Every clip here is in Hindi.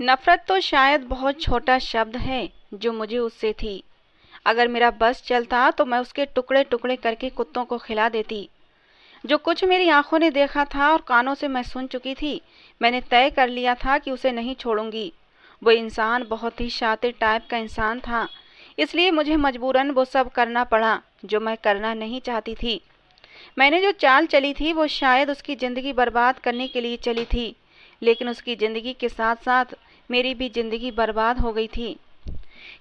नफ़रत तो शायद बहुत छोटा शब्द है जो मुझे उससे थी। अगर मेरा बस चलता तो मैं उसके टुकड़े टुकड़े करके कुत्तों को खिला देती। जो कुछ मेरी आंखों ने देखा था और कानों से मैं सुन चुकी थी, मैंने तय कर लिया था कि उसे नहीं छोड़ूंगी। वो इंसान बहुत ही शातिर टाइप का इंसान था, इसलिए मुझे मजबूरन वो सब करना पड़ा जो मैं करना नहीं चाहती थी। मैंने जो चाल चली थी वो शायद उसकी ज़िंदगी बर्बाद करने के लिए चली थी, लेकिन उसकी ज़िंदगी के साथ साथ मेरी भी ज़िंदगी बर्बाद हो गई थी।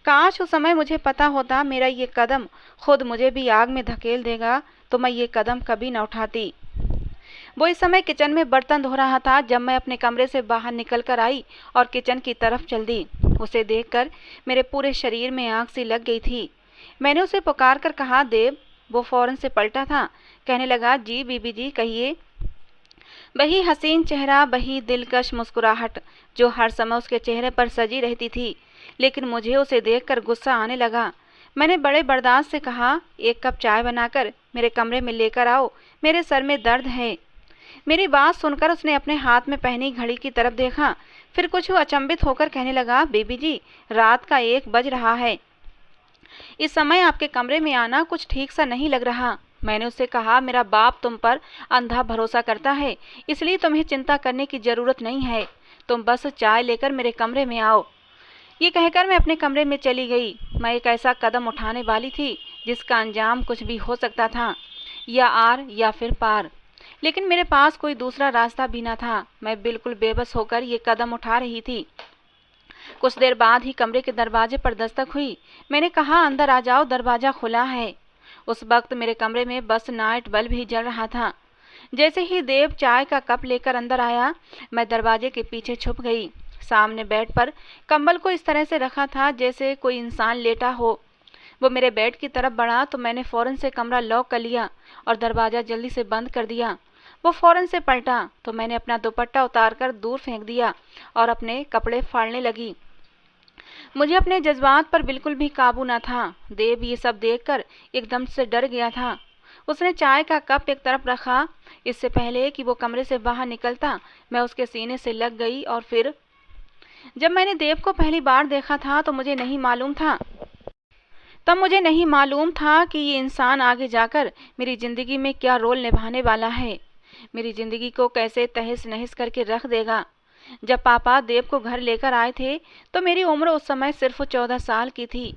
काश उस समय मुझे पता होता मेरा ये कदम खुद मुझे भी आग में धकेल देगा, तो मैं ये कदम कभी न उठाती। वो इस समय किचन में बर्तन धो रहा था जब मैं अपने कमरे से बाहर निकल कर आई और किचन की तरफ चल दी। उसे देखकर मेरे पूरे शरीर में आग सी लग गई थी। मैंने उसे पुकार कर कहा, देव। वो फौरन से पलटा था, कहने लगा, जी बीबी जी, कहिए। वही हसीन चेहरा, वही दिलकश मुस्कुराहट जो हर समय उसके चेहरे पर सजी रहती थी, लेकिन मुझे उसे देखकर गुस्सा आने लगा। मैंने बड़े बर्दाश्त से कहा, एक कप चाय बनाकर मेरे कमरे में लेकर आओ, मेरे सर में दर्द है। मेरी बात सुनकर उसने अपने हाथ में पहनी घड़ी की तरफ देखा, फिर कुछ अचंभित होकर कहने लगा, बीबी जी, रात का 1 बज रहा है। इस समय आपके कमरे में आना कुछ ठीक सा नहीं लग रहा। मैंने उससे कहा, मेरा बाप तुम पर अंधा भरोसा करता है, इसलिए तुम्हें चिंता करने की जरूरत नहीं है। तुम बस चाय लेकर मेरे कमरे में आओ। ये कहकर मैं अपने कमरे में चली गई। मैं एक ऐसा कदम उठाने वाली थी जिसका अंजाम कुछ भी हो सकता था, या आर या फिर पार, लेकिन मेरे पास कोई दूसरा रास्ता भी न था। मैं बिल्कुल बेबस होकर ये कदम उठा रही थी। कुछ देर बाद ही कमरे के दरवाजे पर दस्तक हुई। मैंने कहा, अंदर आ जाओ, दरवाजा खुला है। उस वक्त मेरे कमरे में बस नाइट बल्ब ही जल रहा था। जैसे ही देव चाय का कप लेकर अंदर आया, मैं दरवाजे के पीछे छुप गई। सामने बेड पर कंबल को इस तरह से रखा था जैसे कोई इंसान लेटा हो। वो मेरे बेड की तरफ बढ़ा तो मैंने फौरन से कमरा लॉक कर लिया और दरवाज़ा जल्दी से बंद कर दिया। वो फौरन से पलटा तो मैंने अपना दुपट्टा उतारकर दूर फेंक दिया और अपने कपड़े फाड़ने लगी। मुझे अपने जज्बात पर बिल्कुल भी काबू न था। देव ये सब देखकर एकदम से डर गया था। उसने चाय का कप एक तरफ रखा। इससे पहले कि वो कमरे से बाहर निकलता, मैं उसके सीने से लग गई और फिर जब मैंने देव को पहली बार देखा था तो मुझे नहीं मालूम था कि ये इंसान आगे जाकर मेरी ज़िंदगी में क्या रोल निभाने वाला है, मेरी ज़िंदगी को कैसे तहस नहस करके रख देगा। जब पापा देव को घर लेकर आए थे तो मेरी उम्र उस समय सिर्फ 14 साल की थी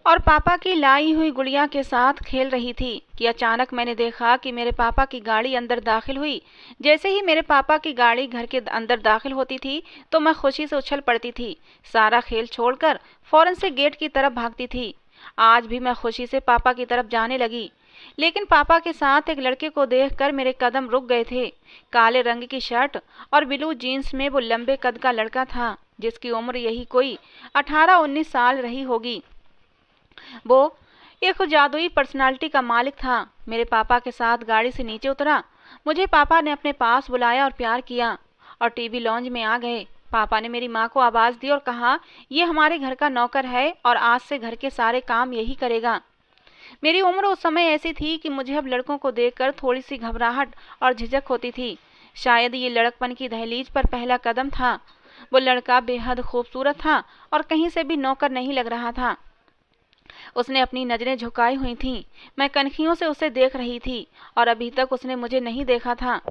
और पापा की लाई हुई गुड़िया के साथ खेल रही थी कि अचानक मैंने देखा कि मेरे पापा की गाड़ी अंदर दाखिल हुई। जैसे ही मेरे पापा की गाड़ी घर के अंदर दाखिल होती थी तो मैं खुशी से उछल पड़ती थी। सारा खेल छोड़कर फौरन से गेट की तरफ भागती थी। आज भी मैं खुशी से पापा की तरफ जाने लगी, लेकिन पापा के साथ एक लड़के को देखकर मेरे कदम रुक गए थे। काले रंग की शर्ट और ब्लू जीन्स में वो लंबे कद का लड़का था जिसकी उम्र यही कोई 18-19 साल रही होगी। वो एक जादुई पर्सनालिटी का मालिक था। मेरे पापा के साथ गाड़ी से नीचे उतरा। मुझे पापा ने अपने पास बुलाया और प्यार किया और टीवी लॉन्ज में आ गए। पापा ने मेरी माँ को आवाज़ दी और कहा, ये हमारे घर का नौकर है और आज से घर के सारे काम यही करेगा। मेरी उम्र उस समय ऐसी थी कि मुझे अब लड़कों को देखकर थोड़ी सी घबराहट और झिझक होती थी। शायद ये लड़कपन की दहलीज पर पहला कदम था। वो लड़का बेहद खूबसूरत था और कहीं से भी नौकर नहीं लग रहा था। उसने अपनी नज़रें झुकाई हुई थीं। मैं कनखियों से उसे देख रही थी और अभी तक उसने मुझे नहीं देखा था,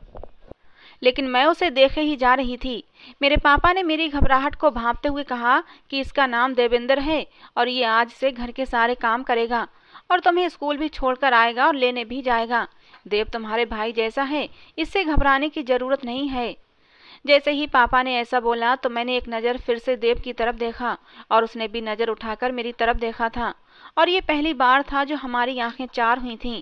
लेकिन मैं उसे देखे ही जा रही थी। मेरे पापा ने मेरी घबराहट को भांपते हुए कहा कि इसका नाम देवेंद्र है और ये आज से घर के सारे काम करेगा और तुम्हें स्कूल भी छोड़कर आएगा और लेने भी जाएगा। देव तुम्हारे भाई जैसा है, इससे घबराने की जरूरत नहीं है। जैसे ही पापा ने ऐसा बोला तो मैंने एक नज़र फिर से देव की तरफ देखा और उसने भी नज़र उठाकर मेरी तरफ देखा था और ये पहली बार था जो हमारी आंखें चार हुई थीं।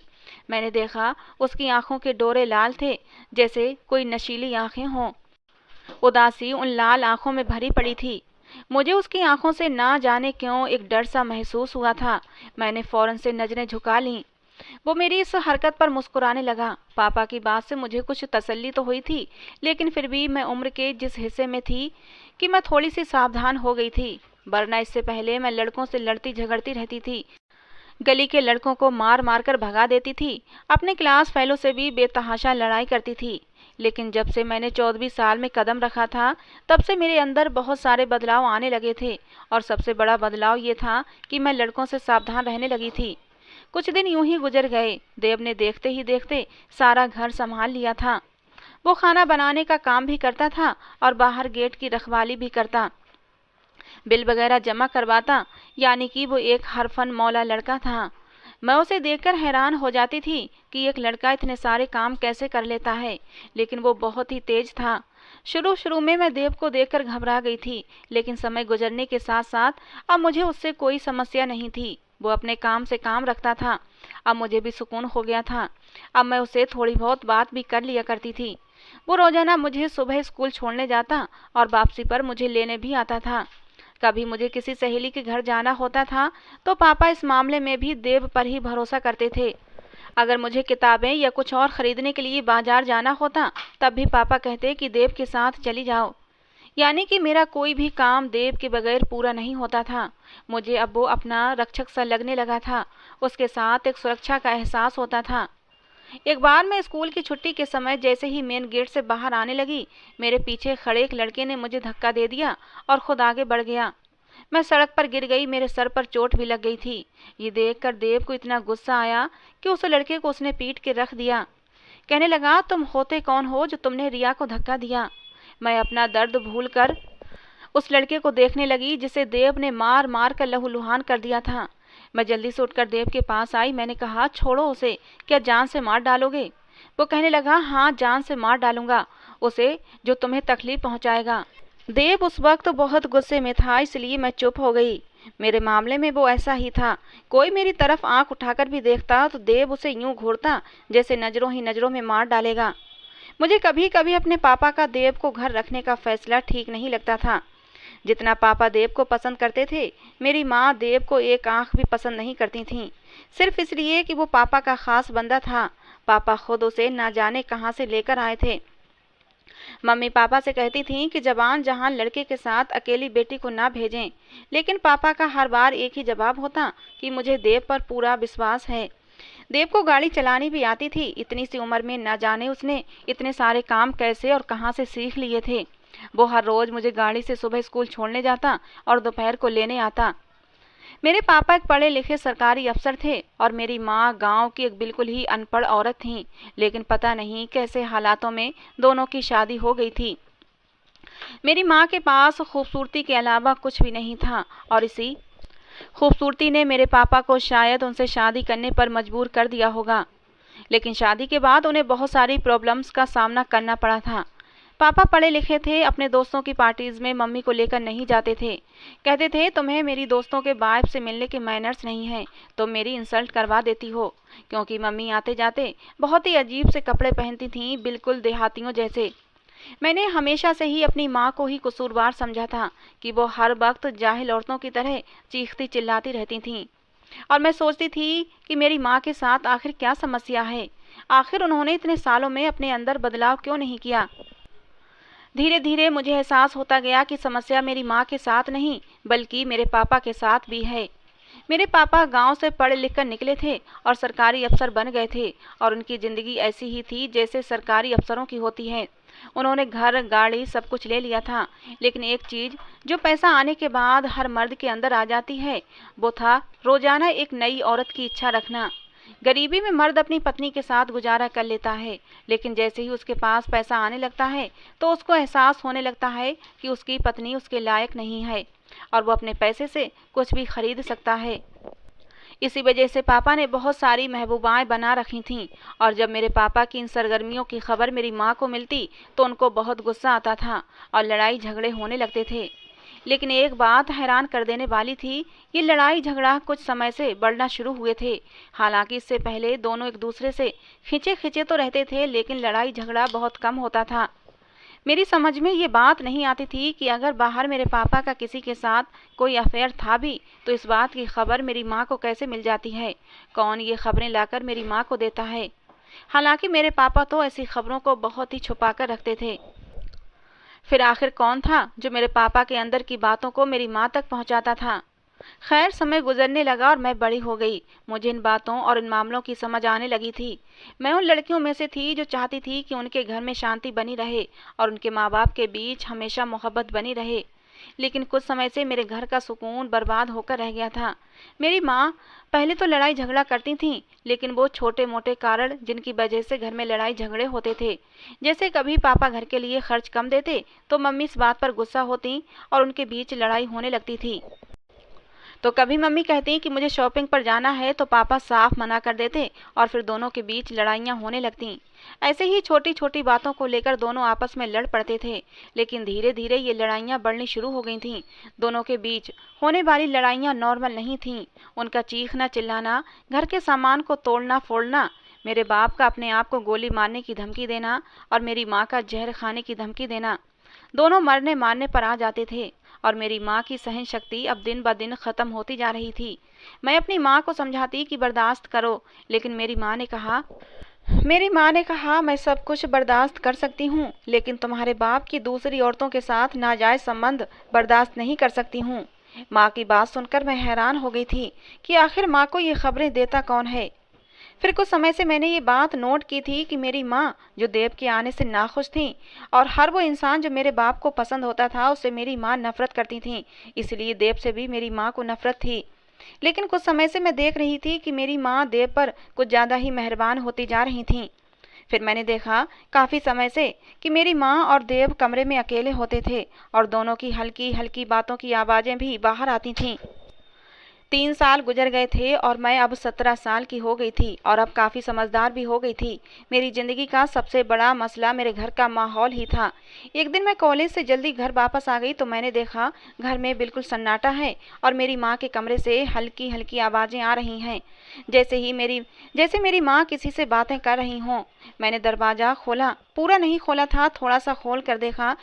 मैंने देखा उसकी आंखों के डोरे लाल थे जैसे कोई नशीली आंखें हों। उदासी उन लाल आंखों में भरी पड़ी थी। मुझे उसकी आंखों से ना जाने क्यों एक डर सा महसूस हुआ था। मैंने फौरन से नजरें झुका लीं। वो मेरी इस हरकत पर मुस्कुराने लगा। पापा की बात से मुझे कुछ तसल्ली तो हुई थी, लेकिन फिर भी मैं उम्र के जिस हिस्से में थी कि मैं थोड़ी सी सावधान हो गई थी, वरना इससे पहले मैं लड़कों से लड़ती झगड़ती रहती थी। गली के लड़कों को मार मार कर भगा देती थी। अपने क्लास फेलो से भी बेतहाशा लड़ाई करती थी। लेकिन जब से मैंने 14वीं साल में कदम रखा था, तब से मेरे अंदर बहुत सारे बदलाव आने लगे थे और सबसे बड़ा बदलाव ये था कि मैं लड़कों से सावधान रहने लगी थी। कुछ दिन यूं ही गुजर गए। देव ने देखते ही देखते सारा घर संभाल लिया था। वो खाना बनाने का काम भी करता था और बाहर गेट की रखवाली भी करता, बिल वगैरह जमा करवाता, यानी कि वो एक हरफन मौला लड़का था। मैं उसे देखकर हैरान हो जाती थी कि एक लड़का इतने सारे काम कैसे कर लेता है, लेकिन वो बहुत ही तेज था। शुरू शुरू में मैं देव को देखकर घबरा गई थी, लेकिन समय गुजरने के साथ साथ अब मुझे उससे कोई समस्या नहीं थी। वो अपने काम से काम रखता था। अब मुझे भी सुकून हो गया था। अब मैं उसे थोड़ी बहुत बात भी कर लिया करती थी। वो रोजाना मुझे सुबह स्कूल छोड़ने जाता और वापसी पर मुझे लेने भी आता था। कभी मुझे किसी सहेली के घर जाना होता था तो पापा इस मामले में भी देव पर ही भरोसा करते थे। अगर मुझे किताबें या कुछ और खरीदने के लिए बाजार जाना होता, तब भी पापा कहते कि देव के साथ चली जाओ। यानी कि मेरा कोई भी काम देव के बगैर पूरा नहीं होता था। मुझे अब वो अपना रक्षक सा लगने लगा था। उसके साथ एक सुरक्षा का एहसास होता था। एक बार मैं स्कूल की छुट्टी के समय जैसे ही मेन गेट से बाहर आने लगी, मेरे पीछे खड़े एक लड़के ने मुझे धक्का दे दिया और खुद आगे बढ़ गया। मैं सड़क पर गिर गई। मेरे सर पर चोट भी लग गई थी। ये देखकर देव को इतना गुस्सा आया कि उस लड़के को उसने पीट के रख दिया। कहने लगा, तुम होते कौन हो जो तुमने रिया को धक्का दिया? मैं अपना दर्द भूलकर उस लड़के को देखने लगी जिसे देव ने मार मार कर लहूलुहान कर दिया था। मैं जल्दी से उठकर देव के पास आई। मैंने कहा, छोड़ो उसे, क्या जान से मार डालोगे? वो कहने लगा, हाँ, जान से मार डालूंगा उसे, जो तुम्हें तकलीफ पहुंचाएगा। देव उस वक्त बहुत गुस्से में था, इसलिए मैं चुप हो गई। मेरे मामले में वो ऐसा ही था। कोई मेरी तरफ आंख उठाकर भी देखता तो देव उसे यूं घूरता जैसे नजरों ही नजरों में मार डालेगा। मुझे कभी कभी अपने पापा का देव को घर रखने का फैसला ठीक नहीं लगता था। जितना पापा देव को पसंद करते थे, मेरी माँ देव को एक आंख भी पसंद नहीं करती थीं, सिर्फ इसलिए कि वो पापा का खास बंदा था। पापा खुद उसे ना जाने कहाँ से लेकर आए थे। मम्मी पापा से कहती थीं कि जवान जहान लड़के के साथ अकेली बेटी को ना भेजें, लेकिन पापा का हर बार एक ही जवाब होता कि मुझे देव पर पूरा विश्वास है। देव को गाड़ी चलानी भी आती थी। इतनी सी उम्र में ना जाने उसने इतने सारे काम कैसे और कहाँ से सीख लिए थे। वो हर रोज मुझे गाड़ी से सुबह स्कूल छोड़ने जाता और दोपहर को लेने आता। मेरे पापा एक पढ़े लिखे सरकारी अफसर थे और मेरी माँ गांव की एक बिल्कुल ही अनपढ़ औरत थी, लेकिन पता नहीं कैसे हालातों में दोनों की शादी हो गई थी। मेरी माँ के पास खूबसूरती के अलावा कुछ भी नहीं था और इसी खूबसूरती ने मेरे पापा को शायद उनसे शादी करने पर मजबूर कर दिया होगा। लेकिन शादी के बाद उन्हें बहुत सारी प्रॉब्लम्स का सामना करना पड़ा था। पापा पढ़े लिखे थे, अपने दोस्तों की पार्टीज में मम्मी को लेकर नहीं जाते थे। कहते थे, तुम्हें मेरी दोस्तों के वाइफ से मिलने के मैनर्स नहीं हैं, तुम मेरी इंसल्ट करवा देती हो। क्योंकि मम्मी आते जाते बहुत ही अजीब से कपड़े पहनती थीं, बिल्कुल देहातियों जैसे। मैंने हमेशा से ही अपनी माँ को ही कसूरवार समझा था कि वो हर वक्त जाहिल औरतों की तरह चीखती चिल्लाती रहती थीं। और मैं सोचती थी कि मेरी माँ के साथ आखिर क्या समस्या है, आखिर उन्होंने इतने सालों में अपने अंदर बदलाव क्यों नहीं किया। धीरे धीरे मुझे एहसास होता गया कि समस्या मेरी माँ के साथ नहीं बल्कि मेरे पापा के साथ भी है। मेरे पापा गांव से पढ़े लिख कर निकले थे और सरकारी अफसर बन गए थे और उनकी ज़िंदगी ऐसी ही थी जैसे सरकारी अफसरों की होती है। उन्होंने घर गाड़ी सब कुछ ले लिया था, लेकिन एक चीज़ जो पैसा आने के बाद हर मर्द के अंदर आ जाती है, वो था रोजाना एक नई औरत की इच्छा रखना। गरीबी में मर्द अपनी पत्नी के साथ गुजारा कर लेता है, लेकिन जैसे ही उसके पास पैसा आने लगता है तो उसको एहसास होने लगता है कि उसकी पत्नी उसके लायक नहीं है और वो अपने पैसे से कुछ भी खरीद सकता है। इसी वजह से पापा ने बहुत सारी महबूबाएं बना रखी थीं और जब मेरे पापा की इन सरगर्मियों की खबर मेरी माँ को मिलती तो उनको बहुत गुस्सा आता था और लड़ाई झगड़े होने लगते थे। लेकिन एक बात हैरान कर देने वाली थी, ये लड़ाई झगड़ा कुछ समय से बढ़ना शुरू हुए थे। हालांकि इससे पहले दोनों एक दूसरे से खिंचे खिंचे तो रहते थे, लेकिन लड़ाई झगड़ा बहुत कम होता था। मेरी समझ में ये बात नहीं आती थी कि अगर बाहर मेरे पापा का किसी के साथ कोई अफेयर था भी तो इस बात की खबर मेरी माँ को कैसे मिल जाती है, कौन ये खबरें लाकर मेरी माँ को देता है। हालांकि मेरे पापा तो ऐसी खबरों को बहुत ही छुपा कर रखते थे। फिर आखिर कौन था जो मेरे पापा के अंदर की बातों को मेरी माँ तक पहुँचाता था? खैर समय गुजरने लगा और मैं बड़ी हो गई। मुझे इन बातों और इन मामलों की समझ आने लगी थी। मैं उन लड़कियों में से थी जो चाहती थी कि उनके घर में शांति बनी रहे और उनके माँ बाप के बीच हमेशा मोहब्बत बनी रहे। लेकिन कुछ समय से मेरे घर का सुकून बर्बाद होकर रह गया था। मेरी माँ पहले तो लड़ाई झगड़ा करती थीं, लेकिन वो छोटे मोटे कारण जिनकी वजह से घर में लड़ाई झगड़े होते थे। जैसे कभी पापा घर के लिए खर्च कम देते तो मम्मी इस बात पर गुस्सा होती और उनके बीच लड़ाई होने लगती थी। तो कभी मम्मी कहती कि मुझे शॉपिंग पर जाना है तो पापा साफ मना कर देते और फिर दोनों के बीच लड़ाइयाँ होने लगती। ऐसे ही छोटी छोटी बातों को लेकर दोनों आपस में लड़ पड़ते थे। लेकिन धीरे धीरे ये लड़ाइयाँ बढ़नी शुरू हो गई थीं। दोनों के बीच होने वाली लड़ाइयाँ नॉर्मल नहीं थीं। उनका चीखना चिल्लाना, घर के सामान को तोड़ना फोड़ना, मेरे बाप का अपने आप को गोली मारने की धमकी देना और मेरी माँ का जहर खाने की धमकी देना, दोनों मरने मारने पर आ जाते थे। और मेरी माँ की सहन शक्ति अब दिन ब दिन खत्म होती जा रही थी। मैं अपनी माँ को समझाती कि बर्दाश्त करो, लेकिन मेरी माँ ने कहा मैं सब कुछ बर्दाश्त कर सकती हूँ, लेकिन तुम्हारे बाप की दूसरी औरतों के साथ नाजायज संबंध बर्दाश्त नहीं कर सकती हूँ। माँ की बात सुनकर मैं हैरान हो गई थी कि आखिर माँ को ये खबरें देता कौन है। फिर कुछ समय से मैंने ये बात नोट की थी कि मेरी माँ जो देव के आने से नाखुश थी और हर वो इंसान जो मेरे बाप को पसंद होता था उससे मेरी माँ नफरत करती थी। इसलिए देव से भी मेरी माँ को नफरत थी। लेकिन कुछ समय से मैं देख रही थी कि मेरी माँ देव पर कुछ ज़्यादा ही मेहरबान होती जा रही थी। फिर मैंने देखा काफ़ी समय से कि मेरी माँ और देव कमरे में अकेले होते थे और दोनों की हल्की हल्की बातों की आवाज़ें भी बाहर आती थीं। 3 साल गुजर गए थे और मैं अब 17 साल की हो गई थी और अब काफ़ी समझदार भी हो गई थी। मेरी ज़िंदगी का सबसे बड़ा मसला मेरे घर का माहौल ही था। एक दिन मैं कॉलेज से जल्दी घर वापस आ गई तो मैंने देखा घर में बिल्कुल सन्नाटा है और मेरी माँ के कमरे से हल्की हल्की आवाज़ें आ रही हैं, जैसे मेरी माँ किसी से बातें कर रही हों। मैंने दरवाज़ा खोला, पूरा नहीं खोला था, थोड़ा सा खोल कर देखा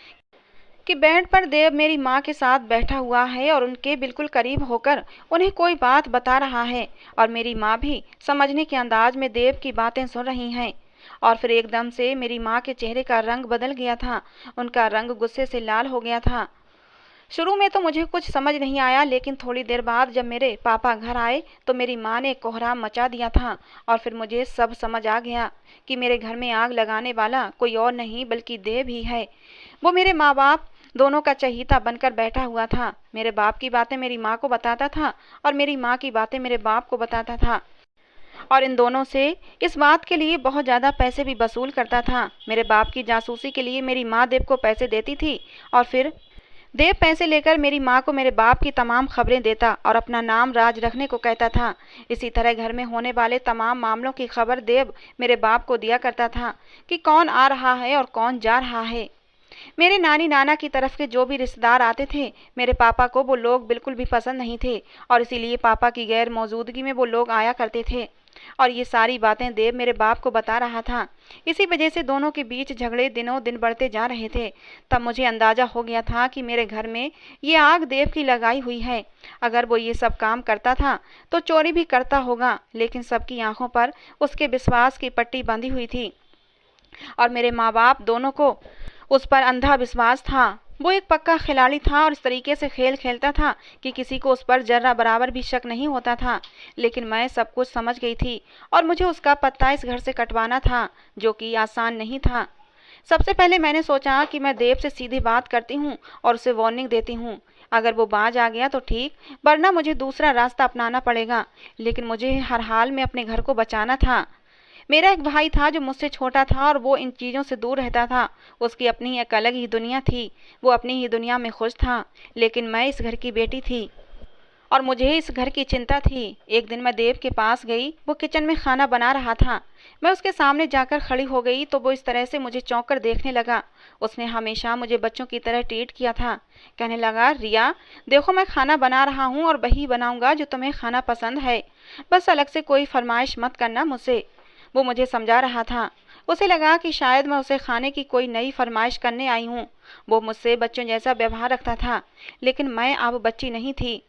कि बेड पर देव मेरी माँ के साथ बैठा हुआ है और उनके बिल्कुल करीब होकर उन्हें कोई बात बता रहा है और मेरी माँ भी समझने के अंदाज में देव की बातें सुन रही हैं। और फिर एकदम से मेरी माँ के चेहरे का रंग बदल गया था। उनका रंग गुस्से से लाल हो गया था। शुरू में तो मुझे कुछ समझ नहीं आया, लेकिन थोड़ी देर बाद जब मेरे पापा घर आए तो मेरी माँ ने कोहराम मचा दिया था और फिर मुझे सब समझ आ गया कि मेरे घर में आग लगाने वाला कोई और नहीं बल्कि देव ही है। वो मेरे माँ बाप दोनों का चहीता बनकर बैठा हुआ था। मेरे बाप की बातें मेरी माँ को बताता था और मेरी माँ की बातें मेरे बाप को बताता था और इन दोनों से इस बात के लिए बहुत ज़्यादा पैसे भी वसूल करता था। मेरे बाप की जासूसी के लिए मेरी माँ देव को पैसे देती थी और फिर देव पैसे लेकर मेरी माँ को मेरे बाप की तमाम खबरें देता और अपना नाम राज रखने को कहता था। इसी तरह घर में होने वाले तमाम मामलों की खबर देव मेरे बाप को दिया करता था कि कौन आ रहा है और कौन जा रहा है। मेरे नानी नाना की तरफ के जो भी रिश्तेदार आते थे मेरे पापा को वो लोग बिल्कुल भी पसंद नहीं थे और इसीलिए पापा की गैर मौजूदगी में वो लोग आया करते थे और ये सारी बातें देव मेरे बाप को बता रहा था। इसी वजह से दोनों के बीच झगड़े दिनों दिन बढ़ते जा रहे थे। तब मुझे अंदाजा हो गया था कि मेरे घर में ये आग देव की लगाई हुई है। अगर वो ये सब काम करता था तो चोरी भी करता होगा, लेकिन सबकी आंखों पर उसके विश्वास की पट्टी बंधी हुई थी और मेरे माँ बाप दोनों को उस पर अंधा विश्वास था। वो एक पक्का खिलाड़ी था और इस तरीके से खेल खेलता था कि किसी को उस पर जर्रा बराबर भी शक नहीं होता था। लेकिन मैं सब कुछ समझ गई थी और मुझे उसका पत्ता इस घर से कटवाना था, जो कि आसान नहीं था। सबसे पहले मैंने सोचा कि मैं देव से सीधी बात करती हूँ और उसे वार्निंग देती हूँ। अगर वो बाज आ गया तो ठीक, वरना मुझे दूसरा रास्ता अपनाना पड़ेगा। लेकिन मुझे हर हाल में अपने घर को बचाना था। मेरा एक भाई था जो मुझसे छोटा था और वो इन चीज़ों से दूर रहता था। उसकी अपनी एक अलग ही दुनिया थी, वो अपनी ही दुनिया में खुश था। लेकिन मैं इस घर की बेटी थी और मुझे इस घर की चिंता थी। एक दिन मैं देव के पास गई, वो किचन में खाना बना रहा था। मैं उसके सामने जाकर खड़ी हो गई तो वो इस तरह से मुझे चौंक कर देखने लगा। उसने हमेशा मुझे बच्चों की तरह ट्रीट किया था। कहने लगा, रिया देखो मैं खाना बना रहा हूँ और वही बनाऊंगा जो तुम्हें खाना पसंद है, बस अलग से कोई फरमाइश मत करना मुझसे। वो मुझे समझा रहा था। उसे लगा कि शायद मैं उसे खाने की कोई नई फरमाइश करने आई हूँ। वो मुझसे बच्चों जैसा व्यवहार रखता था, लेकिन मैं अब बच्ची नहीं थी।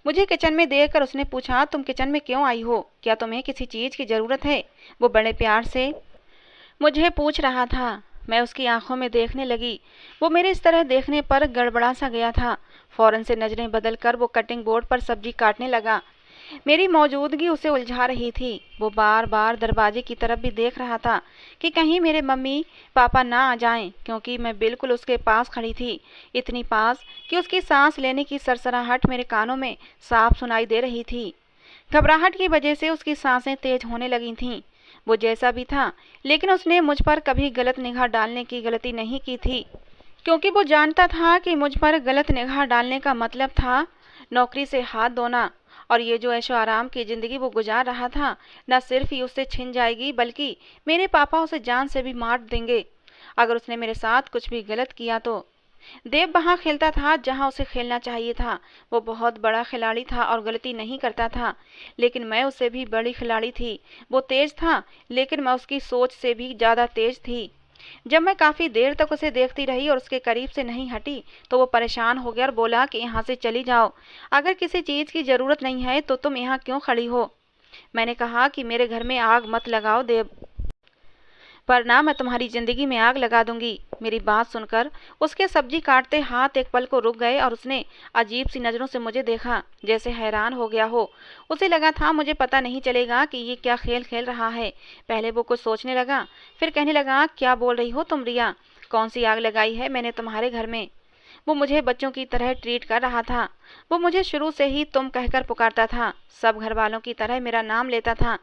मुझे किचन में देखकर उसने पूछा, तुम किचन में क्यों आई हो? क्या तुम्हें किसी चीज़ की ज़रूरत है? वो बड़े प्यार से मुझे पूछ रहा था। मैं उसकी आंखों में देखने लगी। वो मेरे इस तरह देखने पर गड़बड़ा सा गया था। फौरन से नजरें बदलकर वो कटिंग बोर्ड पर सब्जी काटने लगा। मेरी मौजूदगी उसे उलझा रही थी। वो बार बार दरवाजे की तरफ भी देख रहा था कि कहीं मेरे मम्मी पापा ना आ जाएं, क्योंकि मैं बिल्कुल उसके पास खड़ी थी, इतनी पास कि उसकी सांस लेने की सरसराहट मेरे कानों में साफ सुनाई दे रही थी। घबराहट की वजह से उसकी सांसें तेज होने लगी थीं। वो जैसा भी था, लेकिन उसने मुझ पर कभी गलत निगाह डालने की गलती नहीं की थी, क्योंकि वो जानता था कि मुझ पर गलत निगाह डालने का मतलब था नौकरी से हाथ धोना। और ये जो ऐशो आराम की जिंदगी वो गुजार रहा था, न सिर्फ ही उससे छिन जाएगी, बल्कि मेरे पापा उसे जान से भी मार देंगे अगर उसने मेरे साथ कुछ भी गलत किया तो। देव वहां खेलता था जहां उसे खेलना चाहिए था। वो बहुत बड़ा खिलाड़ी था और गलती नहीं करता था, लेकिन मैं उससे भी बड़ी खिलाड़ी थी। वो तेज था, लेकिन मैं उसकी सोच से भी ज्यादा तेज थी। जब मैं काफी देर तक उसे देखती रही और उसके करीब से नहीं हटी, तो वो परेशान हो गया और बोला कि यहाँ से चली जाओ। अगर किसी चीज की जरूरत नहीं है तो तुम यहाँ क्यों खड़ी हो? मैंने कहा कि मेरे घर में आग मत लगाओ देव, वरना मैं तुम्हारी जिंदगी में आग लगा दूंगी। मेरी बात सुनकर उसके सब्जी काटते हाथ एक पल को रुक गए और उसने अजीब सी नजरों से मुझे देखा, जैसे हैरान हो गया हो। उसे लगा था मुझे पता नहीं चलेगा कि ये क्या खेल खेल रहा है। पहले वो कुछ सोचने लगा, फिर कहने लगा, क्या बोल रही हो तुम रिया? कौन सी आग लगाई है मैंने तुम्हारे घर में? वो मुझे बच्चों की तरह ट्रीट कर रहा था। वो मुझे शुरू से ही तुम कहकर पुकारता था, सब घर वालों की तरह मेरा नाम लेता था।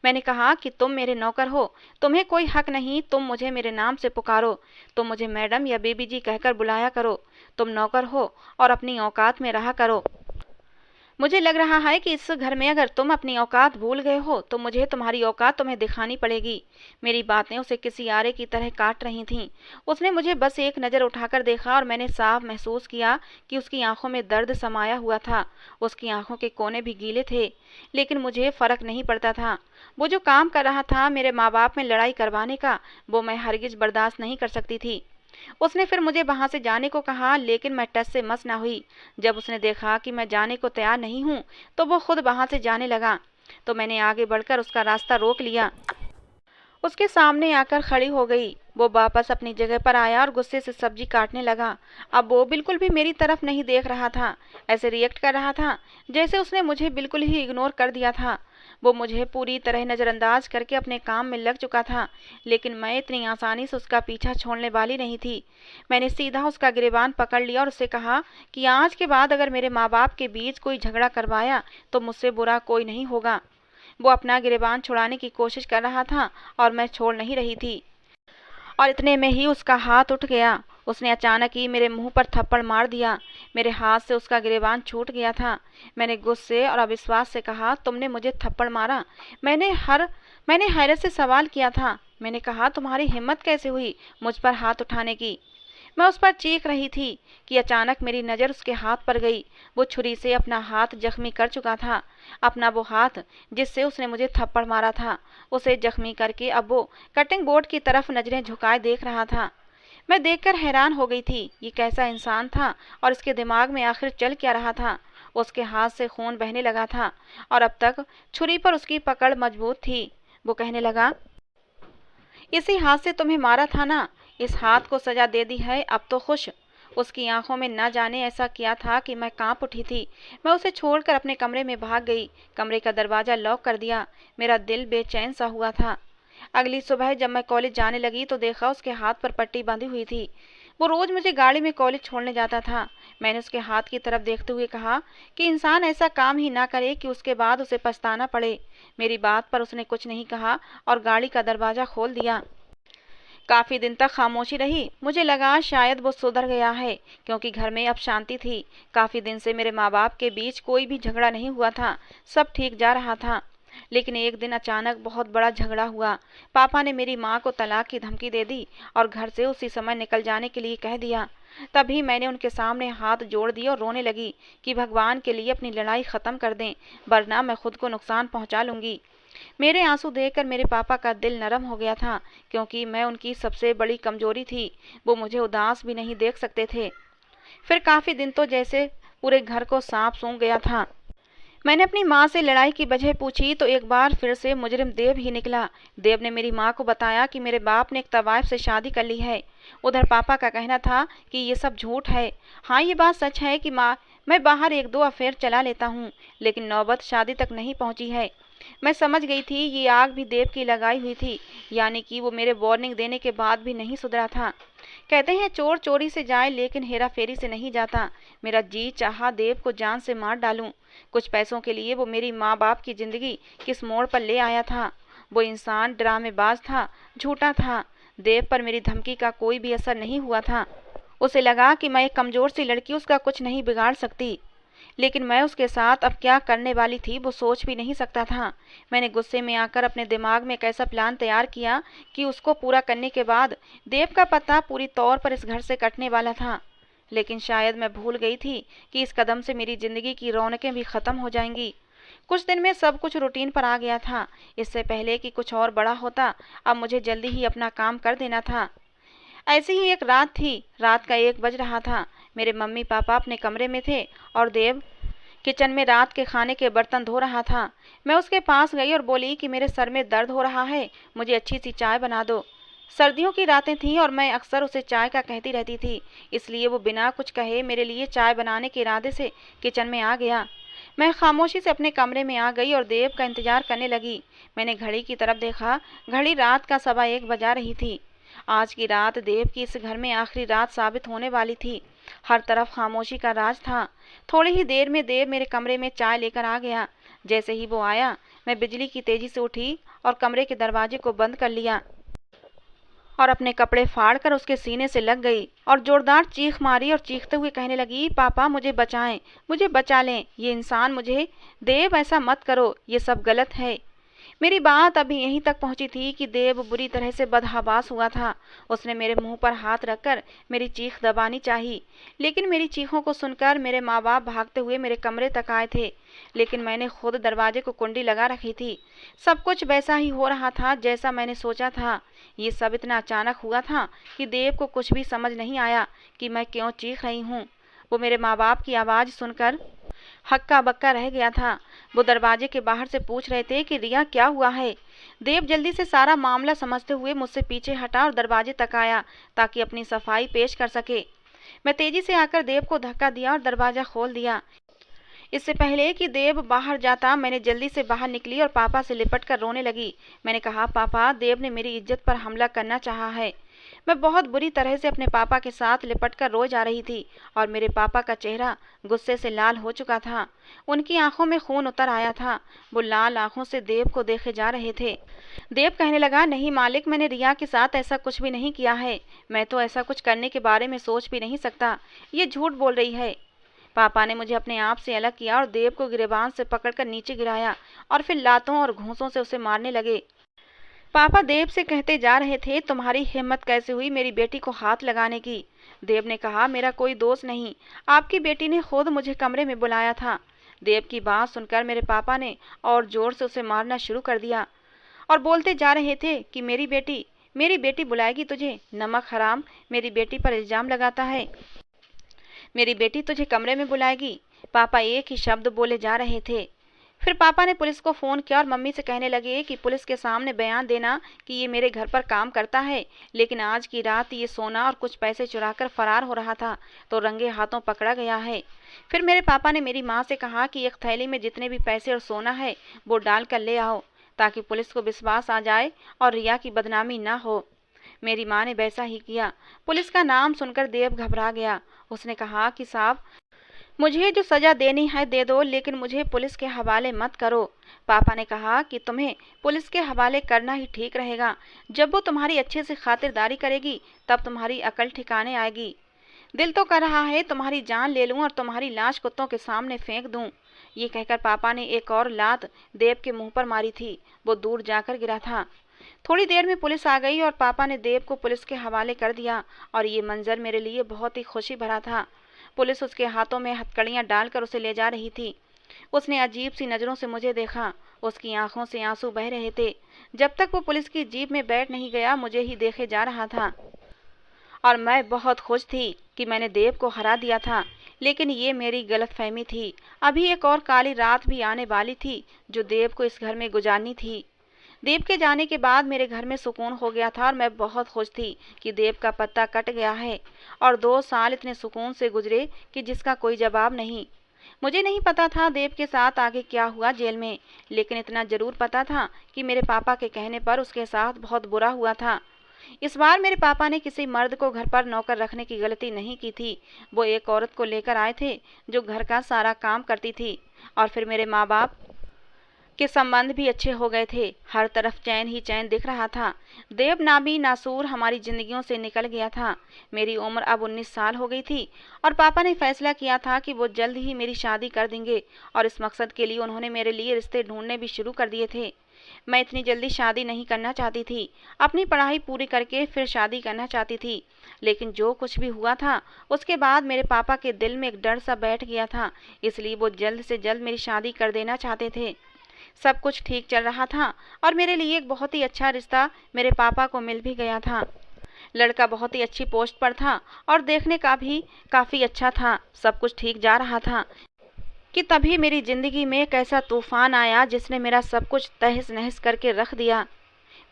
मैंने कहा कि तुम मेरे नौकर हो, तुम्हें कोई हक नहीं तुम मुझे मेरे नाम से पुकारो। तुम मुझे मैडम या बेबी जी कहकर बुलाया करो। तुम नौकर हो और अपनी औकात में रहा करो। मुझे लग रहा है कि इस घर में अगर तुम अपनी औकात भूल गए हो तो मुझे तुम्हारी औकात तुम्हें दिखानी पड़ेगी। मेरी बातें उसे किसी आरे की तरह काट रही थीं। उसने मुझे बस एक नज़र उठाकर देखा और मैंने साफ महसूस किया कि उसकी आंखों में दर्द समाया हुआ था। उसकी आंखों के कोने भी गीले थे, लेकिन मुझे फर्क नहीं पड़ता था। वो जो काम कर रहा था मेरे माँ बाप में लड़ाई करवाने का, वो मैं हरगिज बर्दाश्त नहीं कर सकती थी। उसने फिर मुझे वहां से जाने को कहा, लेकिन मैं टस से मस ना हुई। जब उसने देखा कि मैं जाने को तैयार नहीं हूँ, तो वो खुद वहां से जाने लगा। तो मैंने आगे बढ़कर उसका रास्ता रोक लिया। उसके सामने आकर खड़ी हो गई। वो वापस अपनी जगह पर आया और गुस्से से सब्जी काटने लगा। अब वो बिल्कुल भी मेरी तरफ नहीं देख रहा था, ऐसे रिएक्ट कर रहा था जैसे उसने मुझे बिल्कुल ही इग्नोर कर दिया था। वो मुझे पूरी तरह नज़रअंदाज करके अपने काम में लग चुका था, लेकिन मैं इतनी आसानी से उसका पीछा छोड़ने वाली नहीं थी। मैंने सीधा उसका गिरेबान पकड़ लिया और उससे कहा कि आज के बाद अगर मेरे माँ बाप के बीच कोई झगड़ा करवाया तो मुझसे बुरा कोई नहीं होगा। वो अपना गिरेबान छुड़ाने की कोशिश कर रहा था और मैं छोड़ नहीं रही थी, और इतने में ही उसका हाथ उठ गया। उसने अचानक ही मेरे मुंह पर थप्पड़ मार दिया। मेरे हाथ से उसका गिरेबान छूट गया था। मैंने गुस्से और अविश्वास से कहा, तुमने मुझे थप्पड़ मारा? मैंने हैरत से सवाल किया था। मैंने कहा, तुम्हारी हिम्मत कैसे हुई मुझ पर हाथ उठाने की? मैं उस पर चीख रही थी कि अचानक मेरी नज़र उसके हाथ पर गई। वो छुरी से अपना हाथ जख्मी कर चुका था। अपना वो हाथ जिससे उसने मुझे थप्पड़ मारा था, उसे जख्मी करके अब वो कटिंग बोर्ड की तरफ नजरें झुकाए देख रहा था। मैं देखकर हैरान हो गई थी। ये कैसा इंसान था और इसके दिमाग में आखिर चल क्या रहा था? उसके हाथ से खून बहने लगा था और अब तक छुरी पर उसकी पकड़ मजबूत थी। वो कहने लगा, इसी हाथ से तुम्हें मारा था ना? इस हाथ को सजा दे दी है, अब तो खुश? उसकी आंखों में न जाने ऐसा किया था कि मैं कांप उठी थी। मैं उसे छोड़कर अपने कमरे में भाग गई। कमरे का दरवाजा लॉक कर दिया। मेरा दिल बेचैन सा हुआ था। अगली सुबह जब मैं कॉलेज जाने लगी तो देखा उसके हाथ पर पट्टी बांधी हुई थी। वो रोज मुझे गाड़ी में कॉलेज छोड़ने जाता था। मैंने उसके हाथ की तरफ देखते हुए कहा कि इंसान ऐसा काम ही ना करे कि उसके बाद उसे पछताना पड़े। मेरी बात पर उसने कुछ नहीं कहा और गाड़ी का दरवाजा खोल दिया। काफी दिन तक खामोशी रही। मुझे लगा शायद वो सुधर गया है, क्योंकि घर में अब शांति थी। काफी दिन से मेरे माँ बाप के बीच कोई भी झगड़ा नहीं हुआ था, सब ठीक जा रहा था। लेकिन एक दिन अचानक बहुत बड़ा झगड़ा हुआ। पापा ने मेरी माँ को तलाक की धमकी दे दी और घर से उसी समय निकल जाने के लिए कह दिया। तभी मैंने उनके सामने हाथ जोड़ दिए और रोने लगी कि भगवान के लिए अपनी लड़ाई खत्म कर दें, वरना मैं खुद को नुकसान पहुंचा लूंगी। मेरे आंसू देखकर मेरे पापा का दिल नरम हो गया था, क्योंकि मैं उनकी सबसे बड़ी कमजोरी थी। वो मुझे उदास भी नहीं देख सकते थे। फिर काफी दिन तो जैसे पूरे घर को सांप सूंघ गया था। मैंने अपनी माँ से लड़ाई की वजह पूछी तो एक बार फिर से मुजरिम देव ही निकला। देव ने मेरी माँ को बताया कि मेरे बाप ने एक तवाइफ से शादी कर ली है। उधर पापा का कहना था कि ये सब झूठ है। हाँ, ये बात सच है कि माँ मैं बाहर एक दो अफेयर चला लेता हूँ, लेकिन नौबत शादी तक नहीं पहुँची है। मैं समझ गई थी ये आग भी देव की लगाई हुई थी, यानी कि वो मेरे वार्निंग देने के बाद भी नहीं सुधरा था। कहते हैं चोर चोरी से जाए लेकिन हेरा फेरी से नहीं जाता। मेरा जी चाहा देव को जान से मार डालूं। कुछ पैसों के लिए वो मेरी माँ बाप की जिंदगी किस मोड़ पर ले आया था। वो इंसान ड्रामेबाज था, झूठा था। देव पर मेरी धमकी का कोई भी असर नहीं हुआ था। उसे लगा कि मैं एक कमजोर सी लड़की उसका कुछ नहीं बिगाड़ सकती, लेकिन मैं उसके साथ अब क्या करने वाली थी वो सोच भी नहीं सकता था। मैंने गुस्से में आकर अपने दिमाग में एक ऐसा प्लान तैयार किया कि उसको पूरा करने के बाद देव का पता पूरी तौर पर इस घर से कटने वाला था। लेकिन शायद मैं भूल गई थी कि इस कदम से मेरी जिंदगी की रौनकें भी खत्म हो जाएंगी। कुछ दिन में सब कुछ रूटीन पर आ गया था। इससे पहले कि कुछ और बड़ा होता, अब मुझे जल्दी ही अपना काम कर देना था। ऐसी ही एक रात थी। रात का 1 बज रहा था। मेरे मम्मी पापा अपने कमरे में थे और देव किचन में रात के खाने के बर्तन धो रहा था। मैं उसके पास गई और बोली कि मेरे सर में दर्द हो रहा है, मुझे अच्छी सी चाय बना दो। सर्दियों की रातें थीं और मैं अक्सर उसे चाय का कहती रहती थी, इसलिए वो बिना कुछ कहे मेरे लिए चाय बनाने के इरादे से किचन में आ गया। मैं खामोशी से अपने कमरे में आ गई और देव का इंतजार करने लगी। मैंने घड़ी की तरफ देखा। घड़ी रात का 1:15 बजा रही थी। आज की रात देव की इस घर में आखिरी रात साबित होने वाली थी। हर तरफ खामोशी का राज था। थोड़ी ही देर में देव मेरे कमरे में चाय लेकर आ गया। जैसे ही वो आया, मैं बिजली की तेजी से उठी और कमरे के दरवाजे को बंद कर लिया और अपने कपड़े फाड़कर उसके सीने से लग गई और जोरदार चीख मारी और चीखते हुए कहने लगी, पापा मुझे बचाएं, मुझे बचा लें, ये इंसान मुझे। देव ऐसा मत करो, ये सब गलत है। मेरी बात अभी यहीं तक पहुंची थी कि देव बुरी तरह से बदहवास हुआ था। उसने मेरे मुंह पर हाथ रखकर मेरी चीख दबानी चाही, लेकिन मेरी चीखों को सुनकर मेरे माँ बाप भागते हुए मेरे कमरे तक आए थे। लेकिन मैंने खुद दरवाजे को कुंडी लगा रखी थी। सब कुछ वैसा ही हो रहा था जैसा मैंने सोचा था। ये सब इतना अचानक हुआ था कि देव को कुछ भी समझ नहीं आया कि मैं क्यों चीख रही हूँ। वो मेरे माँ बाप की आवाज़ सुनकर हक्का बक्का रह गया था। वो दरवाजे के बाहर से पूछ रहे थे कि रिया क्या हुआ है। देव जल्दी से सारा मामला समझते हुए मुझसे पीछे हटा और दरवाजे तक आया ताकि अपनी सफाई पेश कर सके। मैं तेजी से आकर देव को धक्का दिया और दरवाजा खोल दिया। इससे पहले कि देव बाहर जाता, मैंने जल्दी से बाहर निकली और पापा से लिपट कर रोने लगी। मैंने कहा, पापा देव ने मेरी इज्जत पर हमला करना चाहा है। मैं बहुत बुरी तरह से अपने पापा के साथ लिपट कर रो जा रही थी और मेरे पापा का चेहरा गुस्से से लाल हो चुका था। उनकी आंखों में खून उतर आया था। वो लाल आंखों से देव को देखे जा रहे थे। देव कहने लगा, नहीं मालिक, मैंने रिया के साथ ऐसा कुछ भी नहीं किया है। मैं तो ऐसा कुछ करने के बारे में सोच भी नहीं सकता। ये झूठ बोल रही है। पापा ने मुझे अपने आप से अलग किया और देव को गिरेबान से पकड़कर नीचे गिराया और फिर लातों और घूंसों से उसे मारने लगे। पापा देव से कहते जा रहे थे, तुम्हारी हिम्मत कैसे हुई मेरी बेटी को हाथ लगाने की। देव ने कहा, मेरा कोई दोष नहीं, आपकी बेटी ने खुद मुझे कमरे में बुलाया था। देव की बात सुनकर मेरे पापा ने और जोर से उसे मारना शुरू कर दिया और बोलते जा रहे थे कि मेरी बेटी बुलाएगी तुझे, नमक हराम, मेरी बेटी पर इल्जाम लगाता है, मेरी बेटी तुझे कमरे में बुलाएगी। पापा एक ही शब्द बोले जा रहे थे। फिर पापा ने पुलिस को फ़ोन किया और मम्मी से कहने लगे कि पुलिस के सामने बयान देना कि ये मेरे घर पर काम करता है, लेकिन आज की रात ये सोना और कुछ पैसे चुराकर फरार हो रहा था तो रंगे हाथों पकड़ा गया है। फिर मेरे पापा ने मेरी माँ से कहा कि एक थैली में जितने भी पैसे और सोना है वो डाल कर ले आओ ताकि पुलिस को विश्वास आ जाए और रिया की बदनामी ना हो। मेरी माँ ने वैसा ही किया। पुलिस का नाम सुनकर देव घबरा गया। उसने कहा कि साहब, मुझे जो सजा देनी है दे दो, लेकिन मुझे पुलिस के हवाले मत करो। पापा ने कहा कि तुम्हें पुलिस के हवाले करना ही ठीक रहेगा। जब वो तुम्हारी अच्छे से खातिरदारी करेगी तब तुम्हारी अकल ठिकाने आएगी। दिल तो कर रहा है तुम्हारी जान ले लूं और तुम्हारी लाश कुत्तों के सामने फेंक दूं। ये कहकर पापा ने एक और लात देव के मुंह पर मारी थी। वो दूर जाकर गिरा था। थोड़ी देर में पुलिस आ गई और पापा ने देव को पुलिस के हवाले कर दिया और ये मंजर मेरे लिए बहुत ही खुशी भरा था। पुलिस उसके हाथों में हथकड़ियां डालकर उसे ले जा रही थी। उसने अजीब सी नज़रों से मुझे देखा। उसकी आंखों से आंसू बह रहे थे। जब तक वो पुलिस की जीप में बैठ नहीं गया मुझे ही देखे जा रहा था और मैं बहुत खुश थी कि मैंने देव को हरा दिया था। लेकिन ये मेरी गलतफहमी थी। अभी एक और काली रात भी आने वाली थी जो देव को इस घर में गुजारनी थी। देव के जाने के बाद मेरे घर में सुकून हो गया था और मैं बहुत खुश थी कि देव का पत्ता कट गया है। और 2 साल इतने सुकून से गुजरे कि जिसका कोई जवाब नहीं। मुझे नहीं पता था देव के साथ आगे क्या हुआ जेल में, लेकिन इतना जरूर पता था कि मेरे पापा के कहने पर उसके साथ बहुत बुरा हुआ था। इस बार मेरे पापा ने किसी मर्द को घर पर नौकर रखने की गलती नहीं की थी। वो एक औरत को लेकर आए थे जो घर का सारा काम करती थी। और फिर मेरे माँ बाप के संबंध भी अच्छे हो गए थे। हर तरफ चैन ही चैन दिख रहा था। देव नाबी नासूर हमारी जिंदगियों से निकल गया था। मेरी उम्र अब 19 साल हो गई थी और पापा ने फैसला किया था कि वो जल्द ही मेरी शादी कर देंगे और इस मकसद के लिए उन्होंने मेरे लिए रिश्ते ढूंढने भी शुरू कर दिए थे। मैं इतनी जल्दी शादी नहीं करना चाहती थी। अपनी पढ़ाई पूरी करके फिर शादी करना चाहती थी। लेकिन जो कुछ भी हुआ था उसके बाद मेरे पापा के दिल में एक डर सा बैठ गया था, इसलिए वो जल्द से जल्द मेरी शादी कर देना चाहते थे। सब कुछ ठीक चल रहा था और मेरे लिए एक बहुत ही अच्छा रिश्ता मेरे पापा को मिल भी गया था। लड़का बहुत ही अच्छी पोस्ट पर था और देखने का भी काफ़ी अच्छा था। सब कुछ ठीक जा रहा था कि तभी मेरी ज़िंदगी में एक ऐसा तूफान आया जिसने मेरा सब कुछ तहस नहस करके रख दिया।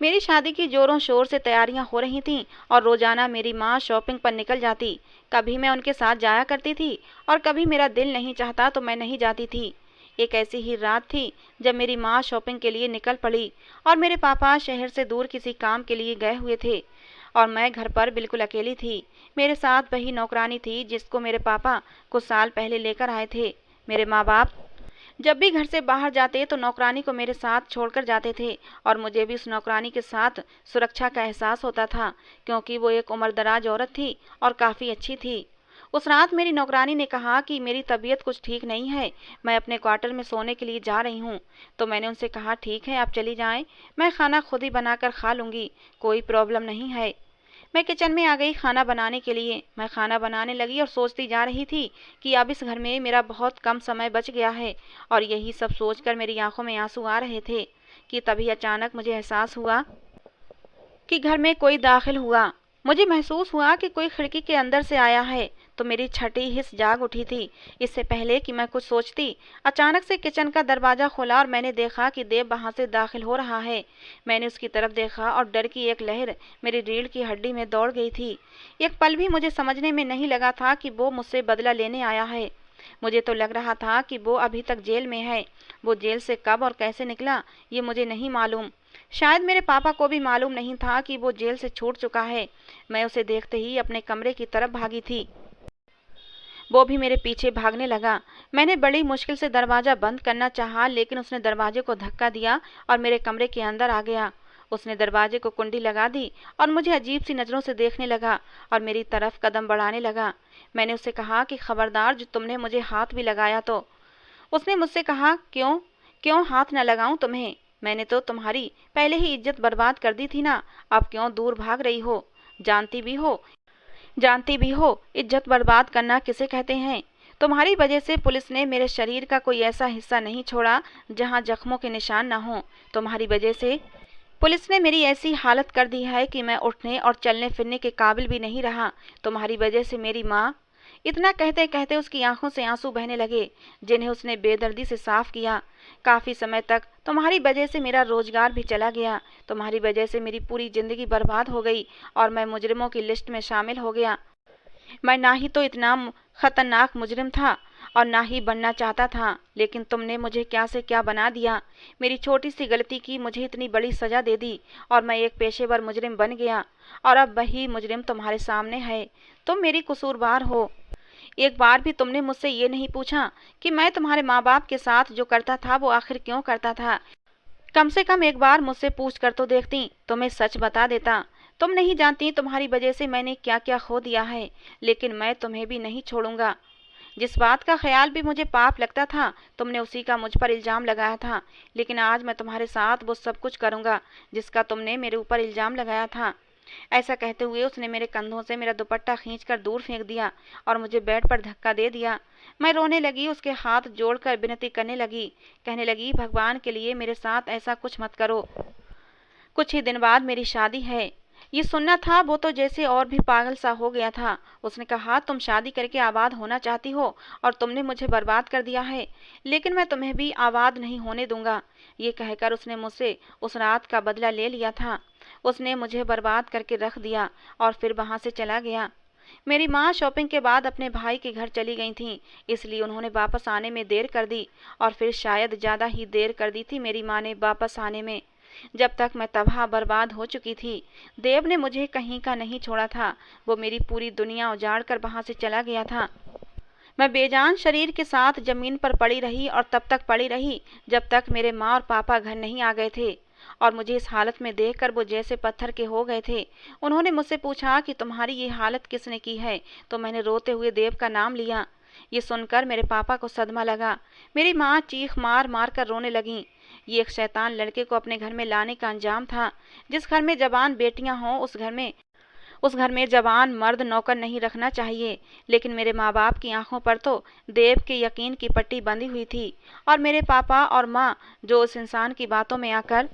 मेरी शादी की जोरों शोर से तैयारियां हो रही थीं और रोज़ाना मेरी माँ शॉपिंग पर निकल जाती। कभी मैं उनके साथ जाया करती थी और कभी मेरा दिल नहीं चाहता तो मैं नहीं जाती थी। एक ऐसी ही रात थी जब मेरी माँ शॉपिंग के लिए निकल पड़ी और मेरे पापा शहर से दूर किसी काम के लिए गए हुए थे और मैं घर पर बिल्कुल अकेली थी। मेरे साथ वही नौकरानी थी जिसको मेरे पापा कुछ साल पहले लेकर आए थे। मेरे माँ बाप जब भी घर से बाहर जाते तो नौकरानी को मेरे साथ छोड़कर जाते थे और मुझे भी उस नौकरानी के साथ सुरक्षा का एहसास होता था, क्योंकि वो एक उम्रदराज औरत थी और काफ़ी अच्छी थी। उस रात मेरी नौकरानी ने कहा कि मेरी तबीयत कुछ ठीक नहीं है, मैं अपने क्वार्टर में सोने के लिए जा रही हूँ। तो मैंने उनसे कहा ठीक है आप चली जाएं, मैं खाना खुद ही बनाकर खा लूँगी, कोई प्रॉब्लम नहीं है। मैं किचन में आ गई खाना बनाने के लिए। मैं खाना बनाने लगी और सोचती जा रही थी कि अब इस घर में मेरा बहुत कम समय बच गया है और यही सब सोचकर मेरी आंखों में आंसू आ रहे थे कि तभी अचानक मुझे एहसास हुआ कि घर में कोई दाखिल हुआ। मुझे महसूस हुआ कि कोई खिड़की के अंदर से आया है तो मेरी छठी हिस्स जाग उठी थी। इससे पहले कि मैं कुछ सोचती, अचानक से किचन का दरवाज़ा खुला और मैंने देखा कि देव वहाँ से दाखिल हो रहा है। मैंने उसकी तरफ देखा और डर की एक लहर मेरी रीढ़ की हड्डी में दौड़ गई थी। एक पल भी मुझे समझने में नहीं लगा था कि वो मुझसे बदला लेने आया है। मुझे तो लग रहा था कि वो अभी तक जेल में है। वो जेल से कब और कैसे निकला ये मुझे नहीं मालूम। शायद मेरे पापा को भी मालूम नहीं था कि वो जेल से छूट चुका है। मैं उसे देखते ही अपने कमरे की तरफ भागी थी। वो भी मेरे पीछे भागने लगा। मैंने बड़ी मुश्किल से दरवाज़ा बंद करना चाहा, लेकिन उसने दरवाजे को धक्का दिया और मेरे कमरे के अंदर आ गया। उसने दरवाजे को कुंडी लगा दी और मुझे अजीब सी नज़रों से देखने लगा और मेरी तरफ कदम बढ़ाने लगा। मैंने उससे कहा कि खबरदार जो तुमने मुझे हाथ भी लगाया तो। उसने मुझसे कहा क्यों क्यों हाथ न लगाऊं तुम्हें, मैंने तो तुम्हारी पहले ही इज्जत बर्बाद कर दी थी ना, अब क्यों दूर भाग रही हो। जानती भी हो इज्जत बर्बाद करना किसे कहते हैं। तुम्हारी वजह से पुलिस ने मेरे शरीर का कोई ऐसा हिस्सा नहीं छोड़ा जहां जख्मों के निशान न हों। तुम्हारी वजह से पुलिस ने मेरी ऐसी हालत कर दी है कि मैं उठने और चलने फिरने के काबिल भी नहीं रहा। तुम्हारी वजह से मेरी माँ। इतना कहते कहते उसकी आंखों से आंसू बहने लगे जिन्हें उसने बेदर्दी से साफ किया। काफ़ी समय तक तुम्हारी वजह से मेरा रोजगार भी चला गया। तुम्हारी वजह से मेरी पूरी ज़िंदगी बर्बाद हो गई और मैं मुजरिमों की लिस्ट में शामिल हो गया। मैं ना ही तो इतना खतरनाक मुजरिम था और ना ही बनना चाहता था, लेकिन तुमने मुझे क्या से क्या बना दिया। मेरी छोटी सी गलती की मुझे इतनी बड़ी सज़ा दे दी और मैं एक पेशेवर मुजरिम बन गया और अब वही मुजरिम तुम्हारे सामने है। तुम मेरी कसूरवार हो। एक बार भी तुमने मुझसे ये नहीं पूछा कि मैं तुम्हारे माँ बाप के साथ जो करता था वो आखिर क्यों करता था। कम से कम एक बार मुझसे पूछ कर तो देखती, तुम्हें सच बता देता। तुम नहीं जानती तुम्हारी वजह से मैंने क्या क्या खो दिया है, लेकिन मैं तुम्हें भी नहीं छोड़ूंगा। जिस बात का ख्याल भी मुझे पाप लगता था तुमने उसी का मुझ पर इल्ज़ाम लगाया था, लेकिन आज मैं तुम्हारे साथ वो सब कुछ करूँगा जिसका तुमने मेरे ऊपर इल्ज़ाम लगाया था। ऐसा कहते हुए उसने मेरे कंधों से मेरा दुपट्टा खींचकर दूर फेंक दिया और मुझे बेड पर धक्का दे दिया। मैं रोने लगी, उसके हाथ जोड़कर विनती करने लगी, कहने लगी भगवान के लिए मेरे साथ ऐसा कुछ मत करो। कुछ ही दिन बाद मेरी शादी है। ये सुनना था वो तो जैसे और भी पागल सा हो गया था। उसने कहा, तुम शादी करके आबाद होना चाहती हो और तुमने मुझे बर्बाद कर दिया है, लेकिन मैं तुम्हें भी आबाद नहीं होने दूंगा। ये कहकर उसने मुझसे उस रात का बदला ले लिया था। उसने मुझे बर्बाद करके रख दिया और फिर वहां से चला गया। मेरी माँ शॉपिंग के बाद अपने भाई के घर चली गई थीं, इसलिए उन्होंने वापस आने में देर कर दी और फिर शायद ज़्यादा ही देर कर दी थी मेरी माँ ने वापस आने में। जब तक मैं तबाह बर्बाद हो चुकी थी, देव ने मुझे कहीं का नहीं छोड़ा था। वो मेरी पूरी दुनिया उजाड़ कर वहाँ से चला गया था। मैं बेजान शरीर के साथ जमीन पर पड़ी रही और तब तक पड़ी रही जब तक मेरे माँ और पापा घर नहीं आ गए थे और मुझे इस हालत में देखकर वो जैसे पत्थर के हो गए थे। उन्होंने मुझसे पूछा कि तुम्हारी ये हालत किसने की है, तो मैंने रोते हुए देव का नाम लिया। ये सुनकर मेरे पापा को सदमा लगा। मेरी माँ चीख मार मार कर रोने लगी। ये एक शैतान लड़के को अपने घर में लाने का अंजाम था। जिस घर में जवान बेटियां हों उस घर में जवान मर्द नौकर नहीं रखना चाहिए। लेकिन मेरे माँ बाप की आंखों पर तो देव के यकीन की पट्टी बंधी हुई थी और मेरे पापा और माँ जो उस इंसान की बातों में आकर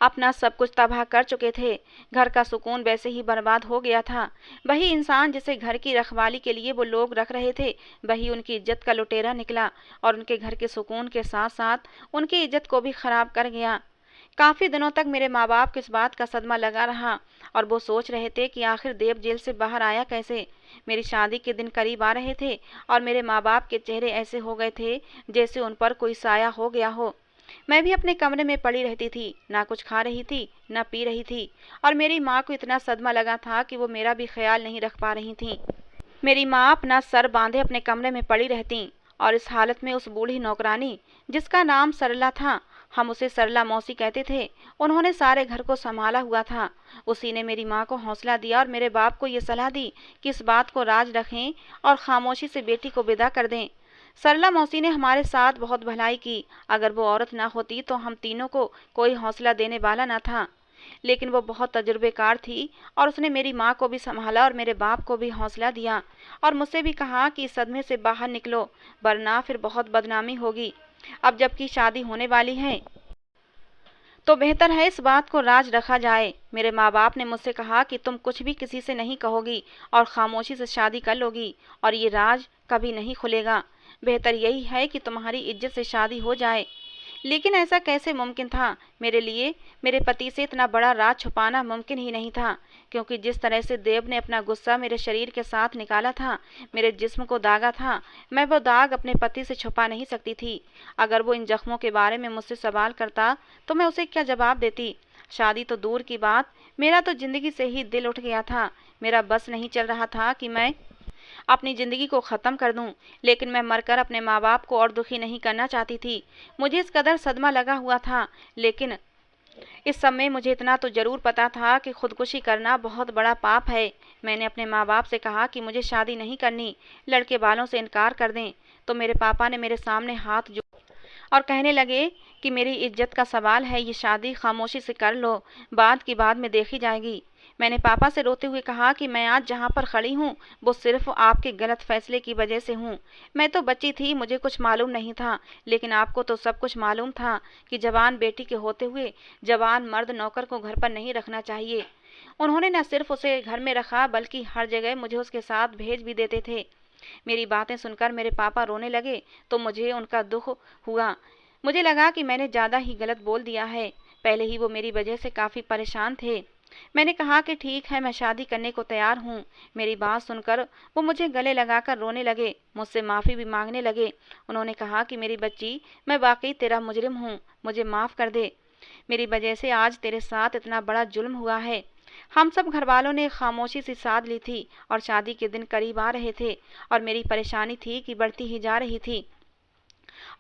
अपना सब कुछ तबाह कर चुके थे। घर का सुकून वैसे ही बर्बाद हो गया था। वही इंसान जिसे घर की रखवाली के लिए वो लोग रख रहे थे, वही उनकी इज्जत का लुटेरा निकला और उनके घर के सुकून के साथ साथ उनकी इज्जत को भी खराब कर गया। काफ़ी दिनों तक मेरे माँ बाप को इस बात का सदमा लगा रहा और वो सोच रहे थे कि आखिर देव जेल से बाहर आया कैसे। मेरी शादी के दिन करीब आ रहे थे और मेरे माँ बाप के चेहरे ऐसे हो गए थे जैसे उन पर कोई साया हो गया हो। मैं भी अपने कमरे में पड़ी रहती थी, ना कुछ खा रही थी ना पी रही थी और मेरी माँ को इतना सदमा लगा था कि वो मेरा भी ख्याल नहीं रख पा रही थी। मेरी माँ अपना सर बांधे अपने कमरे में पड़ी रहती और इस हालत में उस बूढ़ी नौकरानी, जिसका नाम सरला था, हम उसे सरला मौसी कहते थे, उन्होंने सारे घर को संभाला हुआ था। उसी ने मेरी माँ को हौसला दिया और मेरे बाप को ये सलाह दी कि इस बात को राज रखें और खामोशी से बेटी को विदा कर दें। सरला मौसी ने हमारे साथ बहुत भलाई की। अगर वो औरत ना होती तो हम तीनों को कोई हौसला देने वाला ना था, लेकिन वो बहुत तजुर्बेकार थी और उसने मेरी माँ को भी संभाला और मेरे बाप को भी हौसला दिया और मुझसे भी कहा कि इस सदमे से बाहर निकलो, वरना फिर बहुत बदनामी होगी। अब जबकि शादी होने वाली है तो बेहतर है इस बात को राज रखा जाए। मेरे माँ बाप ने मुझसे कहा कि तुम कुछ भी किसी से नहीं कहोगी और खामोशी से शादी कर लोगी और ये राज कभी नहीं खुलेगा। बेहतर यही है कि तुम्हारी इज्जत से शादी हो जाए। लेकिन ऐसा कैसे मुमकिन था? मेरे लिए मेरे पति से इतना बड़ा राज छुपाना मुमकिन ही नहीं था, क्योंकि जिस तरह से देव ने अपना गुस्सा मेरे शरीर के साथ निकाला था, मेरे जिस्म को दागा था, मैं वो दाग अपने पति से छुपा नहीं सकती थी। अगर वो इन जख्मों के बारे में मुझसे सवाल करता तो मैं उसे क्या जवाब देती? शादी तो दूर की बात, मेरा तो जिंदगी से ही दिल उठ गया था। मेरा बस नहीं चल रहा था कि मैं अपनी ज़िंदगी को ख़त्म कर दूं, लेकिन मैं मरकर अपने माँ बाप को और दुखी नहीं करना चाहती थी। मुझे इस कदर सदमा लगा हुआ था, लेकिन इस समय मुझे इतना तो ज़रूर पता था कि खुदकुशी करना बहुत बड़ा पाप है। मैंने अपने माँ बाप से कहा कि मुझे शादी नहीं करनी, लड़के वालों से इनकार कर दें, तो मेरे पापा ने मेरे सामने हाथ और कहने लगे कि मेरी इज्जत का सवाल है, ये शादी खामोशी से कर लो, बाद की बाद में देखी जाएगी। मैंने पापा से रोते हुए कहा कि मैं आज जहाँ पर खड़ी हूँ वो सिर्फ आपके गलत फैसले की वजह से हूँ। मैं तो बच्ची थी, मुझे कुछ मालूम नहीं था, लेकिन आपको तो सब कुछ मालूम था कि जवान बेटी के होते हुए जवान मर्द नौकर को घर पर नहीं रखना चाहिए। उन्होंने न सिर्फ उसे घर में रखा बल्कि हर जगह मुझे उसके साथ भेज भी देते थे। मेरी बातें सुनकर मेरे पापा रोने लगे तो मुझे उनका दुख हुआ। मुझे लगा कि मैंने ज़्यादा ही गलत बोल दिया है। पहले ही वो मेरी वजह से काफ़ी परेशान थे। मैंने कहा कि ठीक है, मैं शादी करने को तैयार हूँ। मेरी बात सुनकर वो मुझे गले लगाकर रोने लगे, मुझसे माफ़ी भी मांगने लगे। उन्होंने कहा कि मेरी बच्ची, मैं वाकई तेरा मुजरिम हूँ, मुझे माफ़ कर दे। मेरी वजह से आज तेरे साथ इतना बड़ा जुल्म हुआ है। हम सब घर वालों ने खामोशी से साध ली थी और शादी के दिन करीब आ रहे थे और मेरी परेशानी थी कि बढ़ती ही जा रही थी।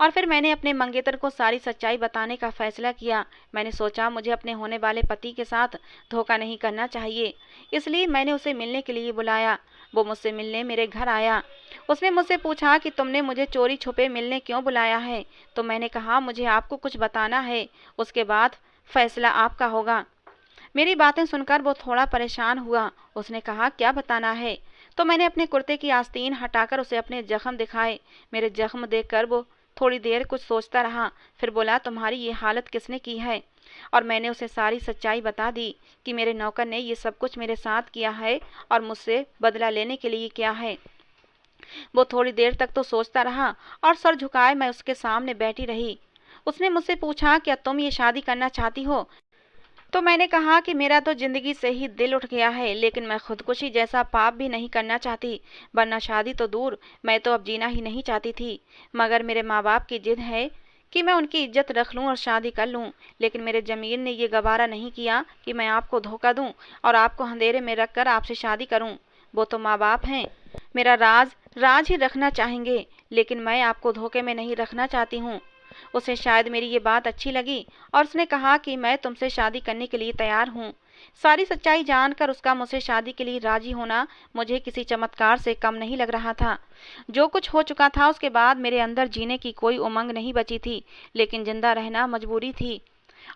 और फिर मैंने अपने मंगेतर को सारी सच्चाई बताने का फैसला किया। मैंने सोचा मुझे अपने होने वाले पति के साथ धोखा नहीं करना चाहिए, इसलिए मैंने उसे मिलने के लिए बुलाया। वो मुझसे मिलने मेरे घर आया। उसने मुझसे पूछा कि तुमने मुझे चोरी छुपे मिलने क्यों बुलाया है? तो मैंने कहा मुझे आपको कुछ बताना है, उसके बाद फैसला आपका होगा। मेरी बातें सुनकर वो थोड़ा परेशान हुआ। उसने कहा क्या बताना है? तो मैंने अपने कुर्ते की आस्तीन हटाकर उसे अपने जख्म दिखाए। मेरे जख्म देखकर वो थोड़ी देर कुछ सोचता रहा, फिर बोला तुम्हारी ये हालत किसने की है? और मैंने उसे सारी सच्चाई बता दी कि मेरे नौकर ने ये सब कुछ मेरे साथ किया है और मुझसे बदला लेने के लिए किया है। वो थोड़ी देर तक तो सोचता रहा और सर झुकाए मैं उसके सामने बैठी रही। उसने मुझसे पूछा, क्या तुम ये शादी करना चाहती हो? तो मैंने कहा कि मेरा तो जिंदगी से ही दिल उठ गया है, लेकिन मैं खुदकुशी जैसा पाप भी नहीं करना चाहती, वरना शादी तो दूर, मैं तो अब जीना ही नहीं चाहती थी। मगर मेरे माँ बाप की जिद है कि मैं उनकी इज्जत रख लूं और शादी कर लूं। लेकिन मेरे जमीर ने ये गवारा नहीं किया कि मैं आपको धोखा दूं और आपको अंधेरे में रखकर आपसे शादी करूं। वो तो माँ बाप हैं, मेरा राज राज ही रखना चाहेंगे, लेकिन मैं आपको धोखे में नहीं रखना चाहती हूँ। उसे शायद मेरी ये बात अच्छी लगी और उसने कहा कि मैं तुमसे शादी करने के लिए तैयार हूँ। सारी सच्चाई जानकर उसका मुझसे शादी के लिए राजी होना मुझे किसी चमत्कार से कम नहीं लग रहा था। जो कुछ हो चुका था उसके बाद मेरे अंदर जीने की कोई उमंग नहीं बची थी, लेकिन जिंदा रहना मजबूरी थी।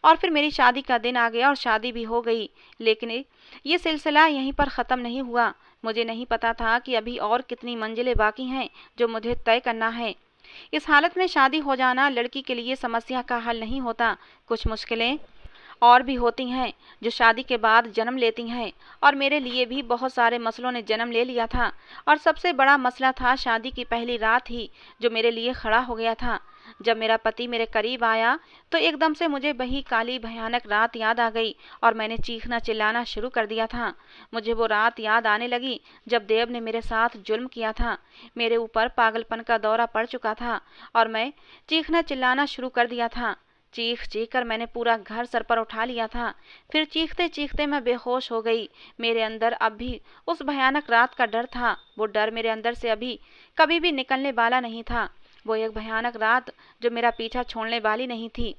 और फिर मेरी शादी का दिन आ गया और शादी भी हो गई। लेकिन ये सिलसिला यहीं पर ख़त्म नहीं हुआ। मुझे नहीं पता था कि अभी और कितनी मंजिलें बाकी हैं जो मुझे तय करना है। इस हालत में शादी हो जाना लड़की के लिए समस्या का हल नहीं होता। कुछ मुश्किलें और भी होती हैं जो शादी के बाद जन्म लेती हैं, और मेरे लिए भी बहुत सारे मसलों ने जन्म ले लिया था। और सबसे बड़ा मसला था शादी की पहली रात ही, जो मेरे लिए खड़ा हो गया था। जब मेरा पति मेरे करीब आया तो एकदम से मुझे वही काली भयानक रात याद आ गई और मैंने चीखना चिल्लाना शुरू कर दिया था। मुझे वो रात याद आने लगी जब देव ने मेरे साथ जुल्म किया था। मेरे ऊपर पागलपन का दौरा पड़ चुका था और मैं चीखना चिल्लाना शुरू कर दिया था। चीख चीख कर मैंने पूरा घर सर पर उठा लिया था। फिर चीखते चीखते मैं बेहोश हो गई। मेरे अंदर अब भी उस भयानक रात का डर था। वो डर मेरे अंदर से अभी कभी भी निकलने वाला नहीं था। वो एक भयानक रात जो मेरा पीछा छोड़ने वाली नहीं थी।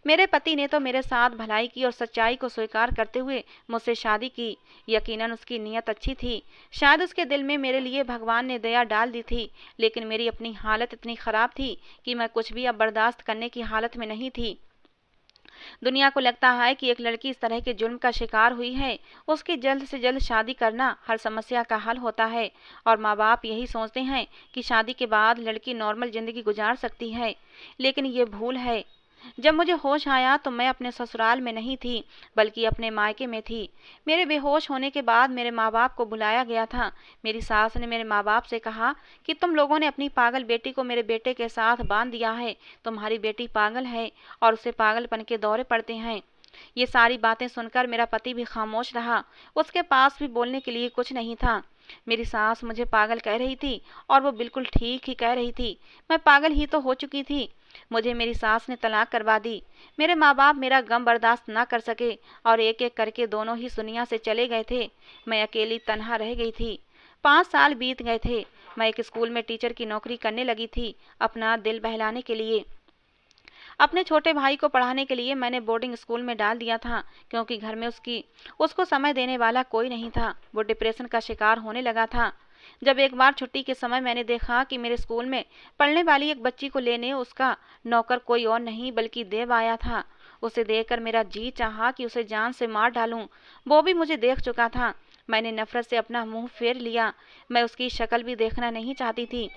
मेरे पति ने तो मेरे साथ भलाई की और सच्चाई को स्वीकार करते हुए मुझसे शादी की। यकीनन उसकी नीयत अच्छी थी। शायद उसके दिल में मेरे लिए भगवान ने दया डाल दी थी। लेकिन मेरी अपनी हालत इतनी खराब थी कि मैं कुछ भी अब बर्दाश्त करने की हालत में नहीं थी। दुनिया को लगता है कि एक लड़की इस तरह के जुल्म का शिकार हुई है, उसकी जल्द से जल्द शादी करना हर समस्या का हल होता है। और माँ बाप यही सोचते हैं कि शादी के बाद लड़की नॉर्मल जिंदगी गुजार सकती है, लेकिन ये भूल है। जब मुझे होश आया तो मैं अपने ससुराल में नहीं थी, बल्कि अपने मायके में थी। मेरे बेहोश होने के बाद मेरे माँ बाप को बुलाया गया था। मेरी सास ने मेरे माँ बाप से कहा कि तुम लोगों ने अपनी पागल बेटी को मेरे बेटे के साथ बांध दिया है। तुम्हारी बेटी पागल है और उसे पागलपन के दौरे पड़ते हैं। ये सारी बातें सुनकर मेरा पति भी खामोश रहा। उसके पास भी बोलने के लिए कुछ नहीं था। मेरी सास मुझे पागल कह रही थी और वो बिल्कुल ठीक ही कह रही थी। मैं पागल ही तो हो चुकी थी। मुझे मेरी सास ने तलाक करवा दी। मेरे माँ बाप मेरा गम बर्दाश्त ना कर सके और एक एक करके दोनों ही दुनिया से चले गए थे। मैं अकेली तन्हा रह गई थी। 5 साल बीत गए थे। मैं एक स्कूल में टीचर की नौकरी करने लगी थी, अपना दिल बहलाने के लिए। अपने छोटे भाई को पढ़ाने के लिए मैंने बोर्डिंग स्कूल में डाल दिया था, क्योंकि घर में उसको समय देने वाला कोई नहीं था। वो डिप्रेशन का शिकार होने लगा था। जब एक बार छुट्टी के समय मैंने देखा कि मेरे स्कूल में पढ़ने वाली एक बच्ची को लेने उसका नौकर कोई और नहीं बल्कि देव आया था। उसे देखकर मेरा जी चाहा कि उसे जान से मार डालूं। वो भी मुझे देख चुका था। मैंने नफरत से अपना मुंह फेर लिया। मैं उसकी शक्ल भी देखना नहीं चाहती थी।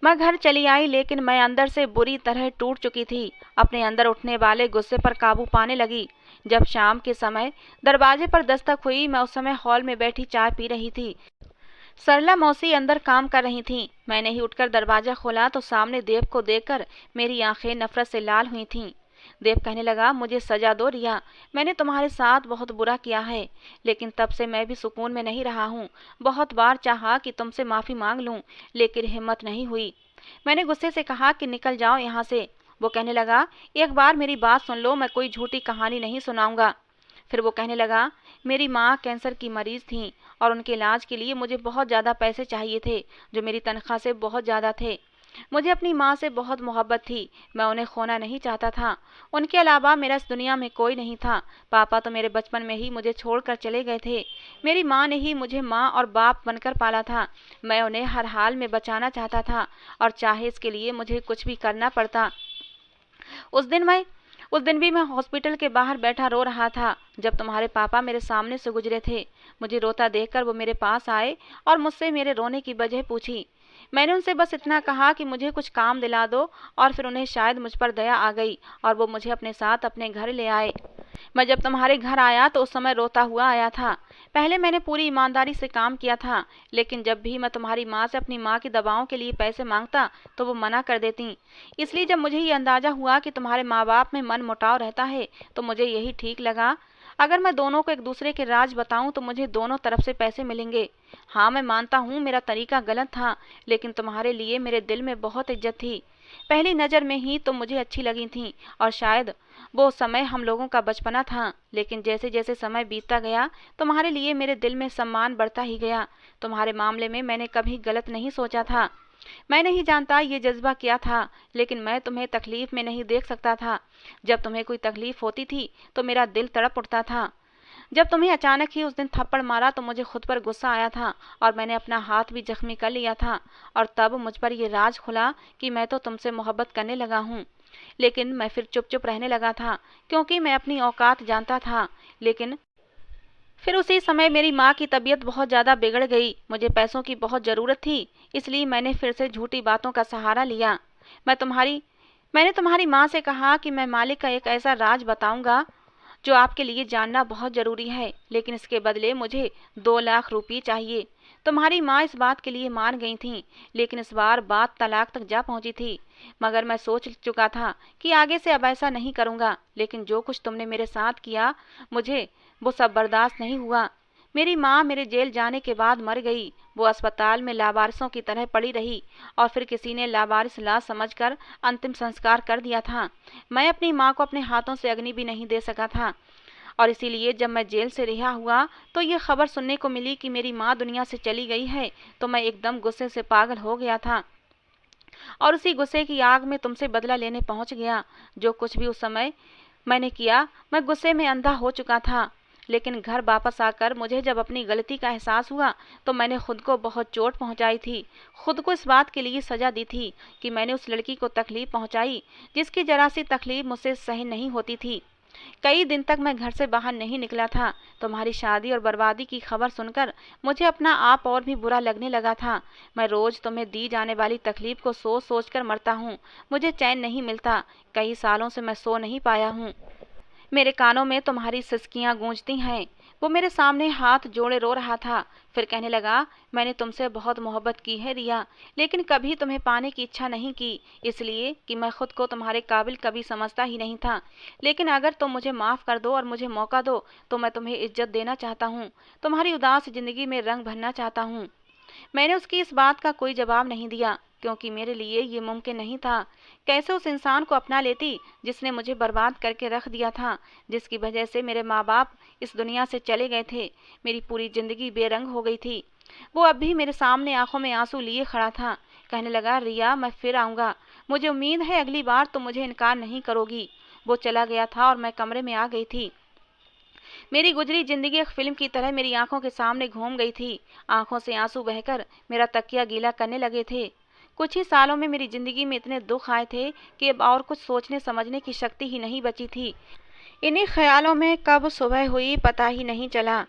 मैं घर चली आई, लेकिन मैं अंदर से बुरी तरह टूट चुकी थी। अपने अंदर उठने वाले गुस्से पर काबू पाने लगी। जब शाम के समय दरवाजे पर दस्तक हुई, मैं उस समय हॉल में बैठी चाय पी रही थी। सरला मौसी अंदर काम कर रही थीं। मैंने ही उठकर दरवाजा खोला तो सामने देव को देखकर मेरी आंखें नफरत से लाल हुई थीं। देव कहने लगा, मुझे सजा दो रिया, मैंने तुम्हारे साथ बहुत बुरा किया है, लेकिन तब से मैं भी सुकून में नहीं रहा हूँ। बहुत बार चाहा कि तुमसे माफ़ी मांग लूँ, लेकिन हिम्मत नहीं हुई। मैंने गुस्से से कहा कि निकल जाओ यहाँ से। वो कहने लगा, एक बार मेरी बात सुन लो, मैं कोई झूठी कहानी नहीं सुनाऊंगा। फिर वो कहने लगा, मेरी माँ कैंसर की मरीज थी और उनके इलाज के लिए मुझे बहुत ज़्यादा पैसे चाहिए थे, जो मेरी तनख्वाह से बहुत ज़्यादा थे। मुझे अपनी माँ से बहुत मोहब्बत थी। मैं उन्हें खोना नहीं चाहता था। उनके अलावा मेरा इस दुनिया में कोई नहीं था। पापा तो मेरे बचपन में ही मुझे छोड़कर चले गए थे। मेरी माँ ने ही मुझे माँ और बाप बनकर पाला था। मैं उन्हें हर हाल में बचाना चाहता था, और चाहे इसके लिए मुझे कुछ भी करना पड़ता। उस दिन भी मैं हॉस्पिटल के बाहर बैठा रो रहा था जब तुम्हारे पापा मेरे सामने से गुजरे थे। मुझे रोता देखकर वो मेरे पास आए और मुझसे मेरे रोने की वजह पूछी। मैंने उनसे बस इतना कहा कि मुझे कुछ काम दिला दो, और फिर उन्हें शायद मुझ पर दया आ गई और वो मुझे अपने साथ अपने घर ले आए। मैं जब तुम्हारे घर आया तो उस समय रोता हुआ आया था। पहले मैंने पूरी ईमानदारी से काम किया था, लेकिन जब भी मैं तुम्हारी माँ से अपनी माँ की दवाओं के लिए पैसे मांगता तो वो मना कर देती। इसलिए जब मुझे ये अंदाजा हुआ कि तुम्हारे माँ बाप में मन मुटाव रहता है तो मुझे यही ठीक लगा। अगर मैं दोनों को एक दूसरे के राज बताऊं तो मुझे दोनों तरफ से पैसे मिलेंगे। हाँ, मैं मानता हूँ मेरा तरीका गलत था, लेकिन तुम्हारे लिए मेरे दिल में बहुत इज्जत थी। पहली नज़र में ही तुम मुझे अच्छी लगी थी, और शायद वो समय हम लोगों का बचपना था। लेकिन जैसे जैसे समय बीतता गया तुम्हारे लिए मेरे दिल में सम्मान बढ़ता ही गया। तुम्हारे मामले में मैंने कभी गलत नहीं सोचा था। मैं नहीं जानता ये जज्बा क्या था, लेकिन मैं तुम्हें तकलीफ में नहीं देख सकता था। जब तुम्हें कोई तकलीफ होती थी तो मेरा दिल तड़प उठता था। जब तुम्हें अचानक ही उस दिन थप्पड़ मारा तो मुझे खुद पर गुस्सा आया था, और मैंने अपना हाथ भी जख्मी कर लिया था। और तब मुझ पर ये राज खुला कि मैं तो तुमसे मोहब्बत करने लगा हूँ। लेकिन मैं फिर चुप चुप रहने लगा था, क्योंकि मैं अपनी औकात जानता था। लेकिन फिर उसी समय मेरी माँ की तबीयत बहुत ज़्यादा बिगड़ गई। मुझे पैसों की बहुत ज़रूरत थी, इसलिए मैंने फिर से झूठी बातों का सहारा लिया। मैं तुम्हारी मैंने तुम्हारी माँ से कहा कि मैं मालिक का एक ऐसा राज बताऊंगा जो आपके लिए जानना बहुत ज़रूरी है, लेकिन इसके बदले मुझे 2 लाख रुपये चाहिए। तुम्हारी माँ इस बात के लिए मान गई थी, लेकिन इस बार बात तलाक तक जा पहुंची थी। मगर मैं सोच चुका था कि आगे से अब ऐसा नहीं करूंगा। लेकिन जो कुछ तुमने मेरे साथ किया, मुझे वो सब बर्दाश्त नहीं हुआ। मेरी माँ मेरे जेल जाने के बाद मर गई। वो अस्पताल में लावारिसों की तरह पड़ी रही, और फिर किसी ने लावारिस लाश समझकर अंतिम संस्कार कर दिया था। मैं अपनी माँ को अपने हाथों से अग्नि भी नहीं दे सका था, और इसीलिए जब मैं जेल से रिहा हुआ तो ये खबर सुनने को मिली कि मेरी माँ दुनिया से चली गई है, तो मैं एकदम गुस्से से पागल हो गया था, और उसी गुस्से की आग में तुमसे बदला लेने पहुंच गया। जो कुछ भी उस समय मैंने किया, मैं गुस्से में अंधा हो चुका था। लेकिन घर वापस आकर मुझे जब अपनी गलती का एहसास हुआ तो मैंने खुद को बहुत चोट पहुंचाई थी। खुद को इस बात के लिए सजा दी थी कि मैंने उस लड़की को तकलीफ पहुंचाई जिसकी जरा सी तकलीफ मुझसे सहन नहीं होती थी। कई दिन तक मैं घर से बाहर नहीं निकला था। तुम्हारी शादी और बर्बादी की खबर सुनकर मुझे अपना आप और भी बुरा लगने लगा था। मैं रोज तुम्हें दी जाने वाली तकलीफ को सोच सोच कर मरता हूँ। मुझे चैन नहीं मिलता। कई सालों से मैं सो नहीं पाया हूँ। मेरे कानों में तुम्हारी सिसकियां गूंजती हैं। वो मेरे सामने हाथ जोड़े रो रहा था। फिर कहने लगा, मैंने तुमसे बहुत मोहब्बत की है रिया, लेकिन कभी तुम्हें पाने की इच्छा नहीं की, इसलिए कि मैं खुद को तुम्हारे काबिल कभी समझता ही नहीं था। लेकिन अगर तुम मुझे माफ़ कर दो और मुझे मौका दो तो मैं तुम्हें इज्जत देना चाहता हूँ, तुम्हारी उदास जिंदगी में रंग भरना चाहता हूँ। मैंने उसकी इस बात का कोई जवाब नहीं दिया, क्योंकि मेरे लिए ये मुमकिन नहीं था। कैसे उस इंसान को अपना लेती जिसने मुझे बर्बाद करके रख दिया था, जिसकी वजह से मेरे माँ बाप इस दुनिया से चले गए थे। मेरी पूरी जिंदगी बेरंग हो गई थी। वो अब भी मेरे सामने आंखों में आंसू लिए खड़ा था। कहने लगा, रिया मैं फिर आऊँगा, मुझे उम्मीद है अगली बार तुम मुझे इनकार नहीं करोगी। वो चला गया था और मैं कमरे में आ गई थी। मेरी गुजरी जिंदगी एक फिल्म की तरह मेरी आंखों के सामने घूम गई थी। आंखों से आंसू बहकर मेरा तकिया गीला करने लगे थे। कुछ ही सालों में मेरी जिंदगी में इतने दुख आए थे कि अब और कुछ सोचने समझने की शक्ति ही नहीं बची थी। इन्हीं ख्यालों में कब सुबह हुई पता ही नहीं चला।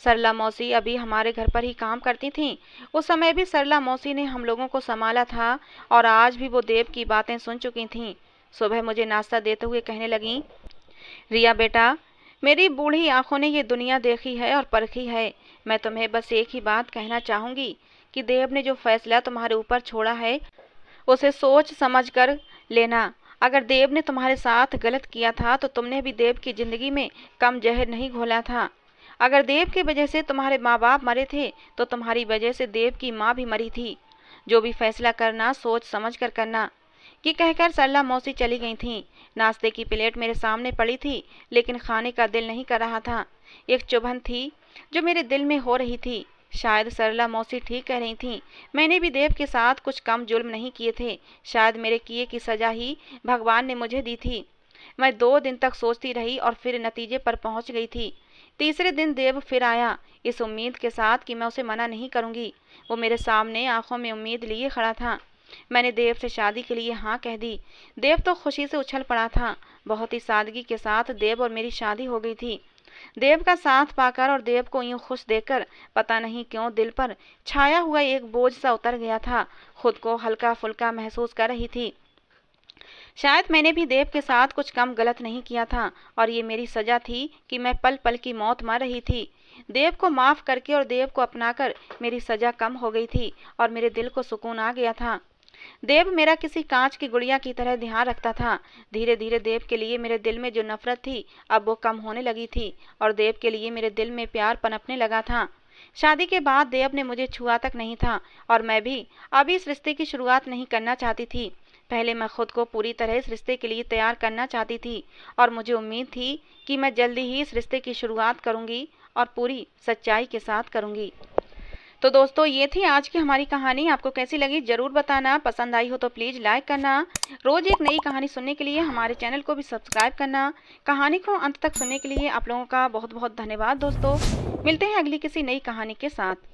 सरला मौसी अभी हमारे घर पर ही काम करती थीं। उस समय भी सरला मौसी ने हम लोगों को संभाला था, और आज भी वो देव की बातें सुन चुकी थीं। सुबह मुझे नाश्ता देते हुए कहने लगीं, रिया बेटा, मेरी बूढ़ी आंखों ने ये दुनिया देखी है और परखी है। मैं तुम्हें बस एक ही बात कहना चाहूँगी कि देव ने जो फैसला तुम्हारे ऊपर छोड़ा है उसे सोच समझ कर लेना। अगर देव ने तुम्हारे साथ गलत किया था तो तुमने भी देव की जिंदगी में कम जहर नहीं घोला था। अगर देव की वजह से तुम्हारे माँ बाप मरे थे तो तुम्हारी वजह से देव की माँ भी मरी थी। जो भी फैसला करना सोच समझ कर करना। ये कहकर सरला मौसी चली गई थीं। नाश्ते की प्लेट मेरे सामने पड़ी थी, लेकिन खाने का दिल नहीं कर रहा था। एक चुभन थी जो मेरे दिल में हो रही थी। शायद सरला मौसी ठीक कह रही थीं। मैंने भी देव के साथ कुछ कम जुल्म नहीं किए थे। शायद मेरे किए की सजा ही भगवान ने मुझे दी थी। मैं 2 दिन तक सोचती रही और फिर नतीजे पर पहुंच गई थी। तीसरे दिन देव फिर आया, इस उम्मीद के साथ कि मैं उसे मना नहीं करूंगी। वो मेरे सामने आंखों में उम्मीद लिए खड़ा था। मैंने देव से शादी के लिए हाँ कह दी। देव तो खुशी से उछल पड़ा था। बहुत ही सादगी के साथ देव और मेरी शादी हो गई थी। देव का साथ पाकर और देव को यूं खुश देखकर पता नहीं क्यों दिल पर छाया हुआ एक बोझ सा उतर गया था। खुद को हल्का फुल्का महसूस कर रही थी। शायद मैंने भी देव के साथ कुछ कम गलत नहीं किया था और ये मेरी सजा थी कि मैं पल पल की मौत मर रही थी। देव को माफ करके और देव को अपनाकर मेरी सजा कम हो गई थी और मेरे दिल को सुकून आ गया था। देव मेरा किसी कांच की गुड़िया की तरह ध्यान रखता था। धीरे धीरे देव के लिए मेरे दिल में जो नफरत थी अब वो कम होने लगी थी और देव के लिए मेरे दिल में प्यार पनपने लगा था। शादी के बाद देव ने मुझे छुआ तक नहीं था और मैं भी अभी इस रिश्ते की शुरुआत नहीं करना चाहती थी। पहले मैं खुद को पूरी तरह इस रिश्ते के लिए तैयार करना चाहती थी और मुझे उम्मीद थी कि मैं जल्दी ही इस रिश्ते की शुरुआत करूंगी और पूरी सच्चाई के साथ करूंगी। तो दोस्तों ये थी आज की हमारी कहानी। आपको कैसी लगी ज़रूर बताना। पसंद आई हो तो प्लीज़ लाइक करना। रोज़ एक नई कहानी सुनने के लिए हमारे चैनल को भी सब्सक्राइब करना। कहानी को अंत तक सुनने के लिए आप लोगों का बहुत बहुत धन्यवाद दोस्तों। मिलते हैं अगली किसी नई कहानी के साथ।